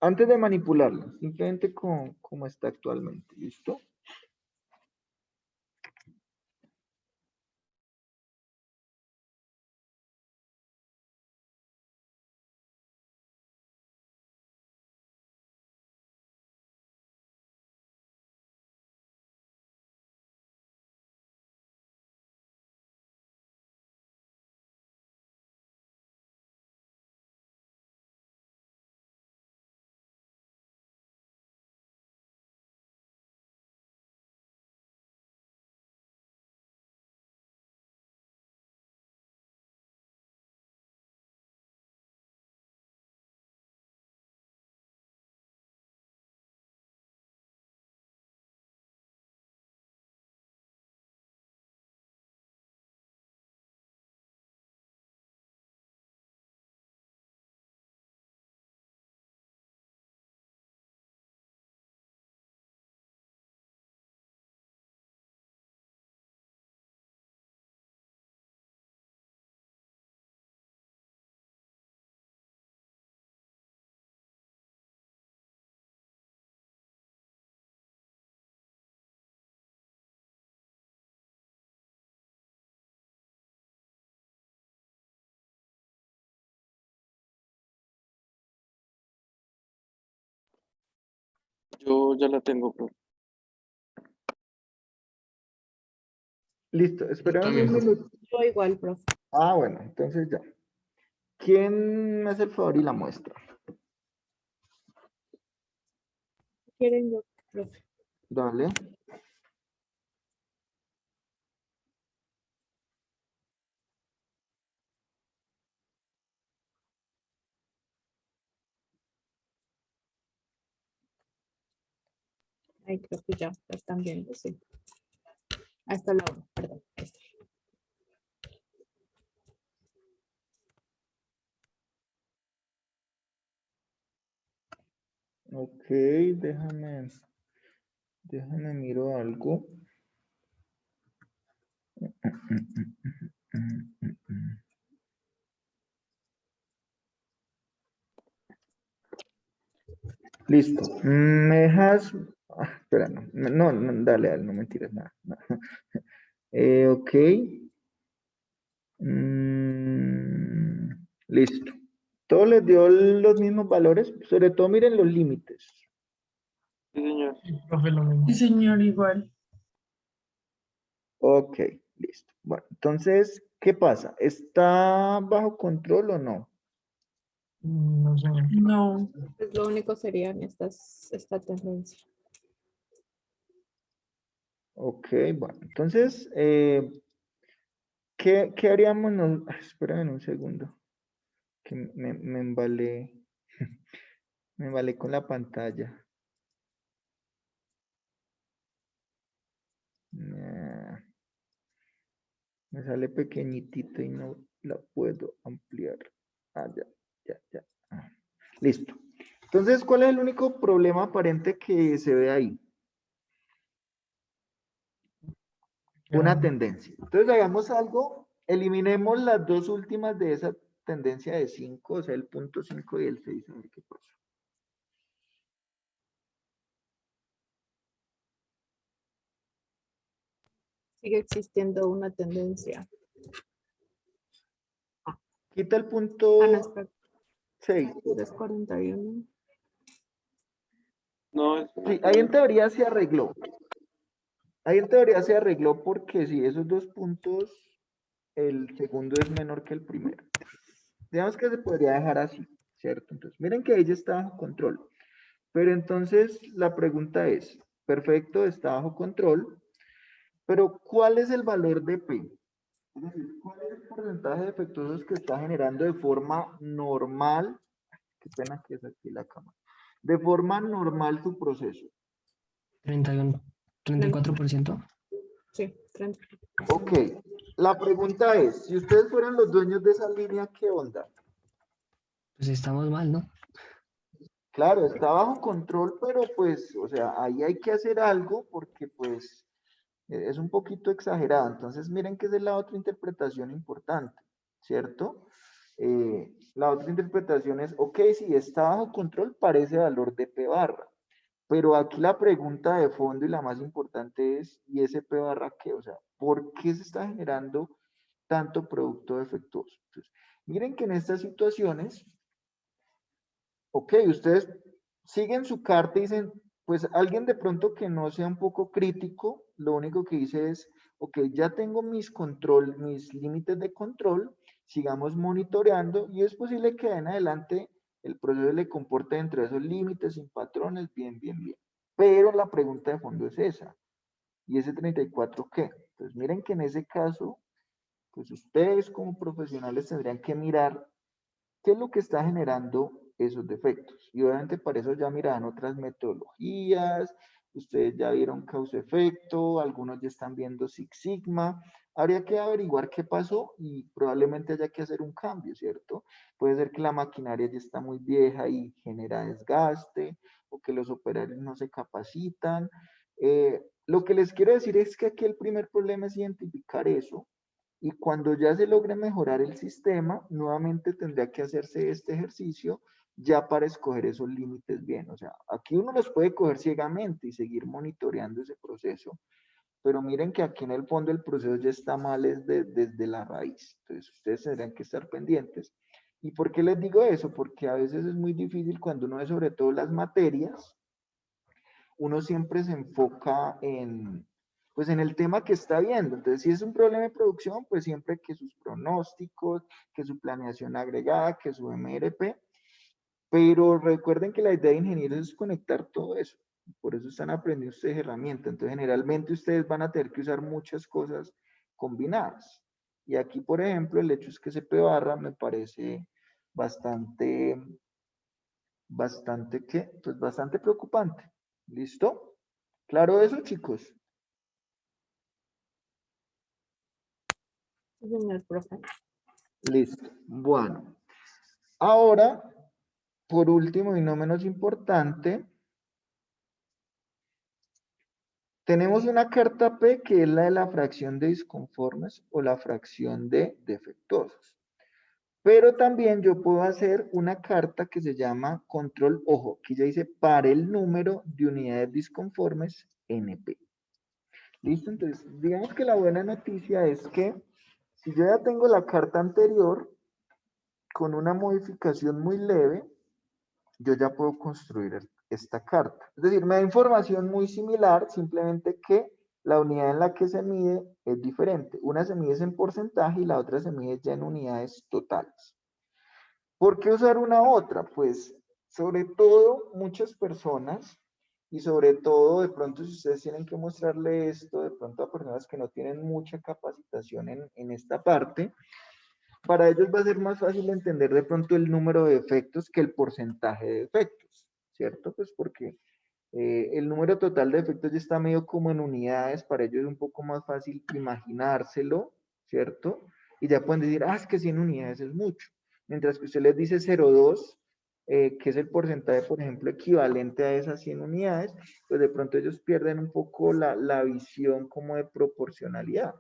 Antes de manipularla, simplemente como está actualmente. ¿Listo?
Yo ya la tengo, profe.
Listo, esperemos
también,
un
profe.
minuto.
Yo igual, profe.
Ah, bueno, entonces ya. ¿Quién me hace el favor y la muestra?
¿Quieren yo, profe?
Dale.
Ay, creo que ya la están viendo, sí. Hasta la 1, perdón. Ahí está.
Ok, déjame miro algo. Listo. ¿Me dejas? Espera, no, dale, no mentiras, nada. No. Ok. Listo. ¿Todo les dio los mismos valores? Sobre todo miren los límites.
Sí, señor.
Profe, lo mismo.
Sí, señor, igual.
Ok, listo. Bueno, entonces, ¿qué pasa? ¿Está bajo control o no?
No sé.
No.
Pues lo único serían esta tendencia.
Ok, bueno, entonces, ¿qué haríamos? Espérame un segundo, que me embalé, me embalé con la pantalla. Me sale pequeñitito y no la puedo ampliar. Ah, ya. Ah, listo. Entonces, ¿cuál es el único problema aparente que se ve ahí? Una tendencia. Entonces, hagamos algo, eliminemos las dos últimas de esa tendencia de 5, o sea, el punto 5 y el 6, a ver qué pasa.
Sigue existiendo una tendencia.
Quita el
Ah, no,
punto
espera.
6.
341.
No, es
Sí, ahí en teoría se arregló. Ahí en teoría se arregló porque si esos dos puntos, el segundo es menor que el primero. Digamos que se podría dejar así, ¿cierto? Entonces, miren que ella está bajo control. Pero entonces la pregunta es, perfecto, está bajo control, pero ¿cuál es el valor de P? Es decir, ¿cuál es el porcentaje de defectuosos que está generando de forma normal? Qué pena que es aquí la cámara. De forma normal su proceso.
31, 34%.
Sí, 30.
Ok, la pregunta es, si ustedes fueran los dueños de esa línea, ¿qué onda?
Pues estamos mal, ¿no?
Claro, está bajo control, pero pues, o sea, ahí hay que hacer algo porque pues es un poquito exagerado. Entonces, miren que esa es la otra interpretación importante, ¿cierto? La otra interpretación es, ok, si está bajo control, parece valor de P barra. Pero aquí la pregunta de fondo y la más importante es, ¿y ese P barra qué? O sea, ¿por qué se está generando tanto producto defectuoso? Entonces, miren que en estas situaciones, ok, ustedes siguen su carta y dicen, pues alguien de pronto que no sea un poco crítico, lo único que dice es, ok, ya tengo mis límites de control, sigamos monitoreando y es posible que en adelante el proceso le comporte dentro de esos límites, sin patrones, bien. Pero la pregunta de fondo es esa, ¿y ese 34 qué? Pues miren que en ese caso, pues ustedes como profesionales tendrían que mirar qué es lo que está generando esos defectos. Y obviamente para eso ya miran otras metodologías, ustedes ya vieron causa-efecto, algunos ya están viendo Six Sigma. Habría que averiguar qué pasó y probablemente haya que hacer un cambio, ¿cierto? Puede ser que la maquinaria ya está muy vieja y genera desgaste, o que los operarios no se capacitan. Lo que les quiero decir es que aquí el primer problema es identificar eso, y cuando ya se logre mejorar el sistema, nuevamente tendría que hacerse este ejercicio ya para escoger esos límites bien. O sea, aquí uno los puede coger ciegamente y seguir monitoreando ese proceso, pero miren que aquí en el fondo el proceso ya está mal desde la raíz. Entonces, ustedes tendrían que estar pendientes. ¿Y por qué les digo eso? Porque a veces es muy difícil cuando uno ve sobre todo las materias, uno siempre se enfoca en, pues en el tema que está viendo. Entonces, si es un problema de producción, pues siempre que sus pronósticos, que su planeación agregada, que su MRP. Pero recuerden que la idea de ingenieros es conectar todo eso. Por eso están aprendiendo ustedes herramientas. Entonces, generalmente ustedes van a tener que usar muchas cosas combinadas. Y aquí, por ejemplo, el hecho es que CP barra me parece bastante, ¿qué? Pues bastante preocupante. ¿Listo? ¿Claro eso, chicos?
Sí, señor profe.
Listo. Bueno. Ahora, por último y no menos importante, tenemos una carta P que es la de la fracción de disconformes o la fracción de defectuosos. Pero también yo puedo hacer una carta que se llama control, ojo, que ya dice para el número de unidades disconformes NP. ¿Listo? Entonces, digamos que la buena noticia es que si yo ya tengo la carta anterior con una modificación muy leve, yo ya puedo construir esta carta. Es decir, me da información muy similar, simplemente que la unidad en la que se mide es diferente. Una se mide en porcentaje y la otra se mide ya en unidades totales. ¿Por qué usar una u otra? Pues, sobre todo, muchas personas, y sobre todo, de pronto, si ustedes tienen que mostrarle esto, de pronto a personas que no tienen mucha capacitación en esta parte, para ellos va a ser más fácil entender de pronto el número de defectos que el porcentaje de defectos, ¿cierto? Pues porque el número total de defectos ya está medio como en unidades, para ellos es un poco más fácil imaginárselo, ¿cierto? Y ya pueden decir, ah, es que 100 unidades es mucho. Mientras que usted les dice 0,2, que es el porcentaje, por ejemplo, equivalente a esas 100 unidades, pues de pronto ellos pierden un poco la visión como de proporcionalidad.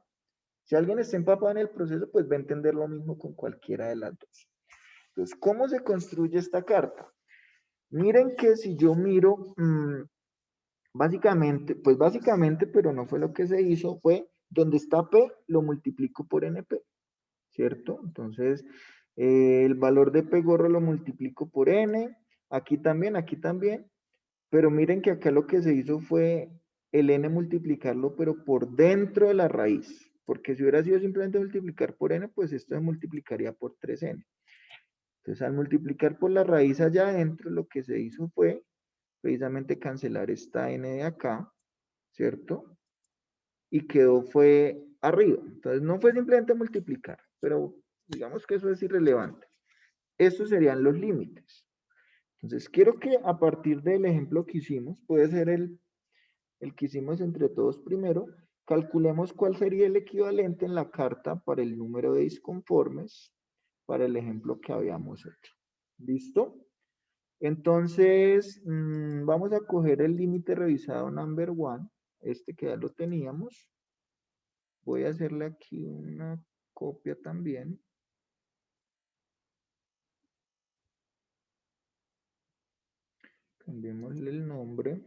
Si alguien está empapado en el proceso, pues va a entender lo mismo con cualquiera de las dos. Entonces, ¿cómo se construye esta carta? Miren que si yo miro, básicamente, pero no fue lo que se hizo, fue donde está P, lo multiplico por NP, ¿cierto? Entonces, el valor de P gorro lo multiplico por N, aquí también, pero miren que acá lo que se hizo fue el N multiplicarlo, pero por dentro de la raíz. Porque si hubiera sido simplemente multiplicar por N, pues esto se multiplicaría por 3N. Entonces, al multiplicar por la raíz allá adentro, lo que se hizo fue precisamente cancelar esta N de acá, ¿cierto? Y fue arriba. Entonces, no fue simplemente multiplicar, pero digamos que eso es irrelevante. Estos serían los límites. Entonces, quiero que a partir del ejemplo que hicimos, puede ser el que hicimos entre todos primero, calculemos cuál sería el equivalente en la carta para el número de disconformes para el ejemplo que habíamos hecho. ¿Listo? Entonces, vamos a coger el límite revisado number one, este que ya lo teníamos. Voy a hacerle aquí una copia también. Cambiémosle el nombre.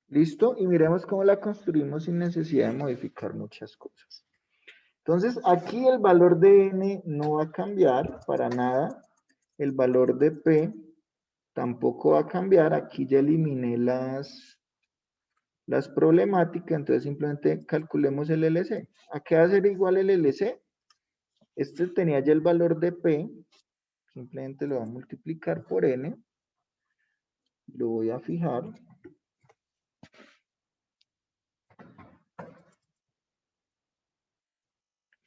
¿Listo? Y miremos cómo la construimos sin necesidad de modificar muchas cosas. Entonces, aquí el valor de N no va a cambiar para nada. El valor de P tampoco va a cambiar. Aquí ya eliminé las problemáticas, entonces simplemente calculemos el LC. ¿A qué va a ser igual el LC? Este tenía ya el valor de P. Simplemente lo voy a multiplicar por N. Lo voy a fijar.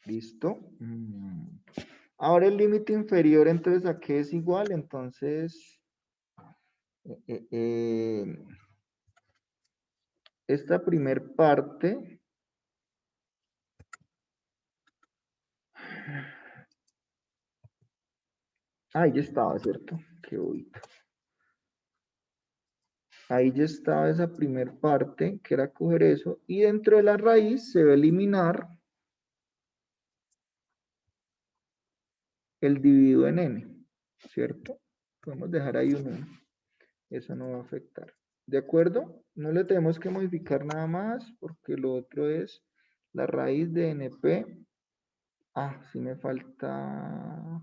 ¿Listo? Ahora el límite inferior, entonces, ¿a qué es igual? Entonces, esta primer parte, ahí ya estaba, ¿cierto? Qué bonito. Ahí ya estaba esa primer parte, que era coger eso, y dentro de la raíz se va a eliminar el dividido en n, ¿cierto? Podemos dejar ahí un 1. Eso no va a afectar. ¿De acuerdo? No le tenemos que modificar nada más porque lo otro es la raíz de NP. Ah, sí me falta...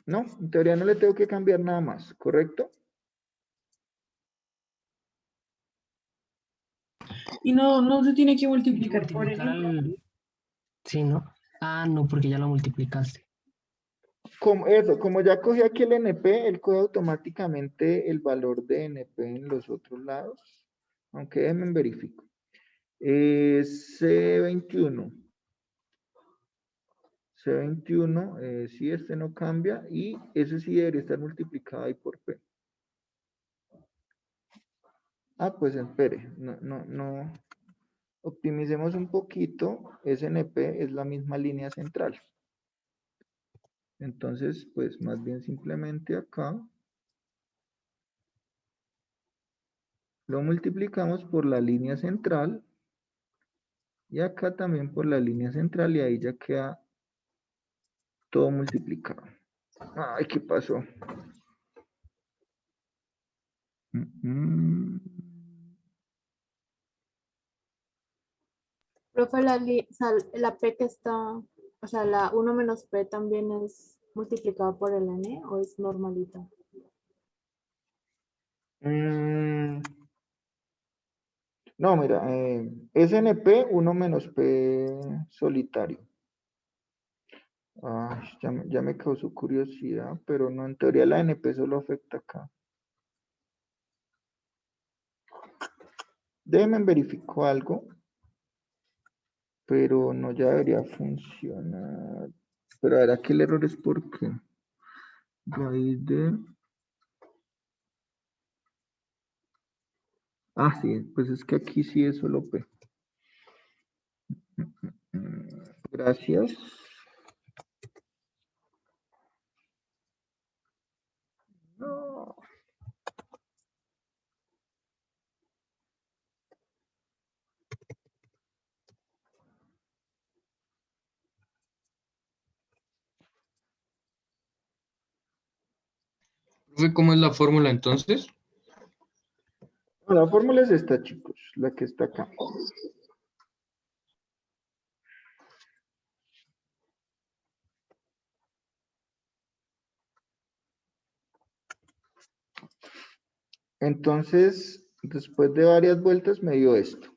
No, en teoría no le tengo que cambiar nada más, ¿correcto?
Y no se tiene que multiplicar por
Multiplicar
N.
Sí, ¿no? Ah, no, porque ya lo multiplicaste.
Como ya cogí aquí el NP, él coge automáticamente el valor de NP en los otros lados. Aunque déjenme verifico. C21. C21, sí, este no cambia. Y ese sí debería estar multiplicado ahí por P. Ah, pues espere. No. Optimicemos un poquito. SNP es la misma línea central. Entonces, pues más bien simplemente acá lo multiplicamos por la línea central y acá también por la línea central y ahí ya queda todo multiplicado. Ay, ¿qué pasó?
Profe, o sea, la P que está, o sea, la 1 menos P también es multiplicada por el N o es normalita.
No, mira, SNP 1 menos P solitario. Ay, ya me causó curiosidad, pero no, en teoría la NP solo afecta acá. Déjenme verifico algo, pero no, ya debería funcionar. Pero a ver, aquí el error es porque raíz de... Ah, sí, pues es que aquí sí es solo P. Gracias. No.
Profe, ¿cómo es la fórmula entonces?
La fórmula es esta, chicos, la que está acá. Entonces, después de varias vueltas me dio esto.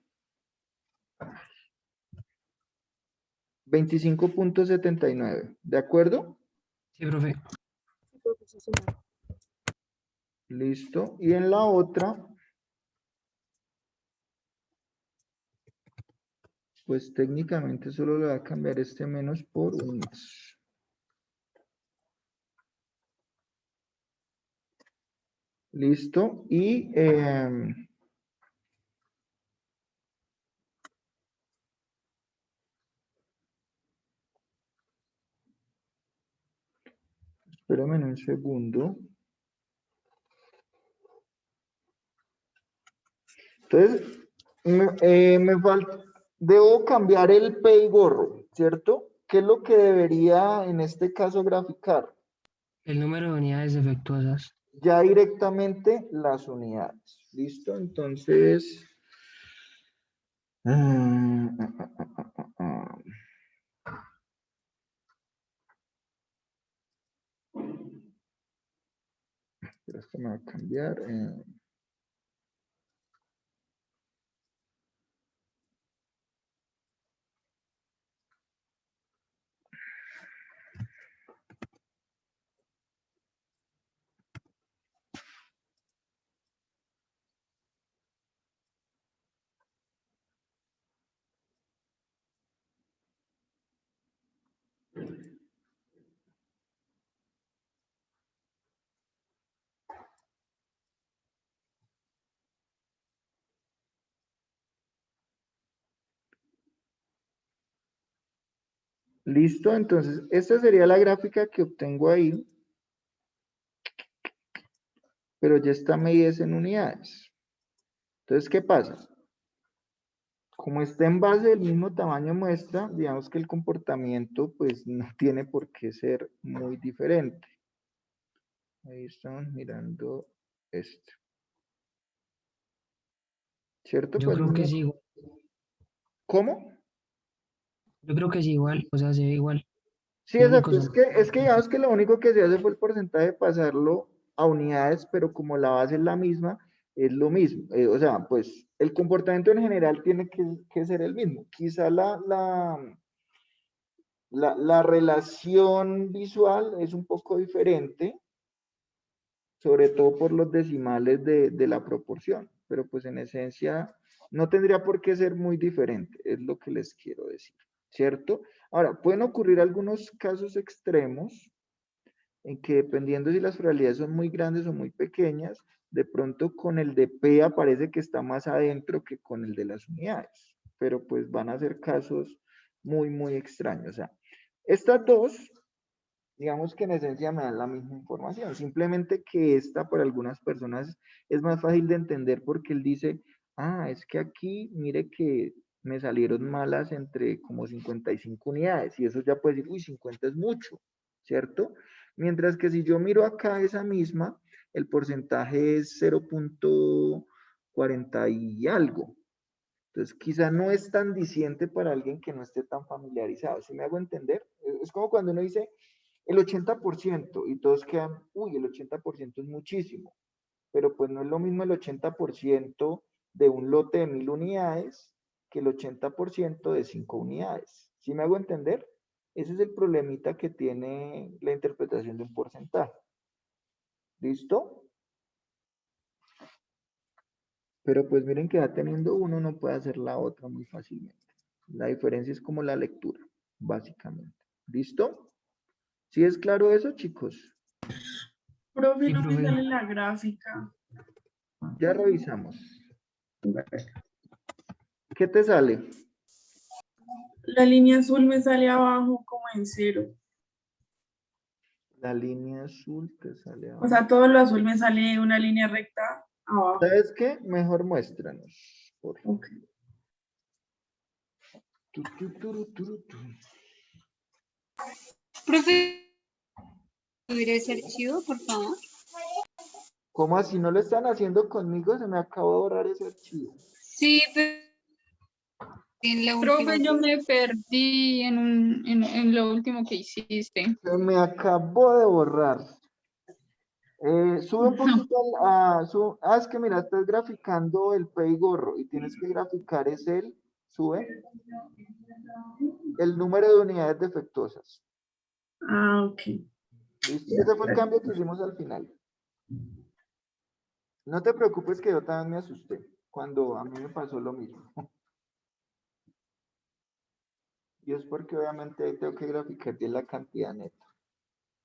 25.79, ¿de acuerdo?
Sí, profe.
Listo. Y en la otra, pues técnicamente solo le va a cambiar este menos por un más. Listo. Y espérame un segundo. Entonces, me falta, debo cambiar el P y gorro, ¿cierto? ¿Qué es lo que debería en este caso graficar?
El número de unidades defectuosas.
Ya directamente las unidades. ¿Listo? Entonces... Pero esto me va a cambiar. Listo, entonces esta sería la gráfica que obtengo ahí, pero ya está medida en unidades. Entonces, ¿qué pasa? Como está en base del mismo tamaño muestra, digamos que el comportamiento pues no tiene por qué ser muy diferente. Ahí estamos mirando Este. ¿Cierto?
Yo
Pues,
creo que
no-
sí, igual.
¿Cómo?
Yo creo que sí igual, o sea, se ve igual.
Sí,
Lo único
exacto.
son-
Es que digamos que lo único que se hace fue el porcentaje de pasarlo a unidades, pero como la base es la misma, es lo mismo. O sea, pues el comportamiento en general tiene que ser el mismo. Quizá la relación visual es un poco diferente, sobre todo por los decimales de la proporción, pero pues en esencia no tendría por qué ser muy diferente, es lo que les quiero decir, ¿cierto? Ahora, pueden ocurrir algunos casos extremos en que dependiendo si las probabilidades son muy grandes o muy pequeñas, de pronto con el de P aparece que está más adentro que con el de las unidades, pero pues van a ser casos muy, muy extraños. O sea, estas dos, digamos que en esencia me dan la misma información, simplemente que esta para algunas personas es más fácil de entender porque él dice, ah, es que aquí, mire que me salieron malas entre como 55 unidades, y eso ya puede decir, uy, 50 es mucho, ¿cierto? Mientras que si yo miro acá esa misma, el porcentaje es 0.40 y algo. Entonces, quizá no es tan diciente para alguien que no esté tan familiarizado. ¿Sí me hago entender? Es como cuando uno dice el 80% y todos quedan, uy, el 80% es muchísimo. Pero pues no es lo mismo el 80% de un lote de 1000 unidades que el 80% de 5 unidades. ¿Sí me hago entender? Ese es el problemita que tiene la interpretación de un porcentaje. ¿Listo? Pero pues miren que ya teniendo uno no puede hacer la otra muy fácilmente. La diferencia es como la lectura, básicamente. ¿Listo? ¿Sí es claro eso, chicos?
Profe,
Sí,
no me
profe.
sale la gráfica.
Ya revisamos. ¿Qué te sale?
La línea azul me sale abajo como en 0.
La línea azul te sale
O
abajo.
sea, todo lo azul me sale una línea recta abajo.
¿Sabes qué? Mejor muéstranos. Por favor.
Ok.
Tu.
Profe, ¿subir ese archivo, por favor?
¿Cómo así no lo están haciendo conmigo? Se me acabó de borrar ese archivo.
Sí, pero en la última.
Profe, yo me perdí en lo último que hiciste.
Se me acabó de borrar. Sube un poquito es que mira, estás graficando el P y gorro y tienes que graficar sube el número de unidades defectuosas.
Ah, ok.
¿Listo? Ese fue el cambio que hicimos al final. No te preocupes que yo también me asusté cuando a mí me pasó lo mismo. Y es porque obviamente ahí tengo que graficar bien la cantidad neta.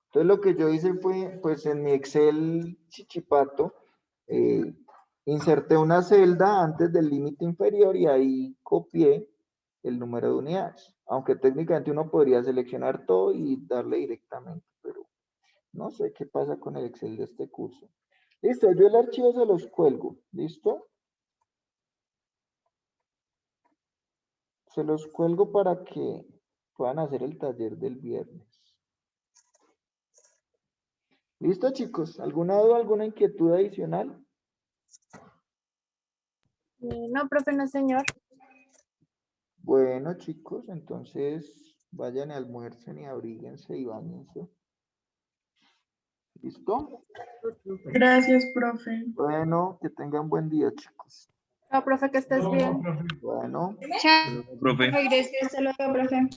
Entonces lo que yo hice fue, pues en mi Excel chichipato, inserté una celda antes del límite inferior y ahí copié el número de unidades. Aunque técnicamente uno podría seleccionar todo y darle directamente, pero no sé qué pasa con el Excel de este curso. Listo, yo el archivo se los cuelgo, ¿listo? Se los cuelgo para que puedan hacer el taller del viernes. ¿Listo, chicos? ¿Alguna duda, alguna inquietud adicional?
No, profe, no, señor.
Bueno, chicos, entonces vayan y almuercen y abríguense y báñense. ¿Listo?
Gracias, profe.
Bueno, que tengan buen día, chicos.
Chao, profe, que estés bien.
Bueno,
Chao,
Profe.
gracias. Hasta luego, profe.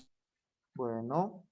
bueno.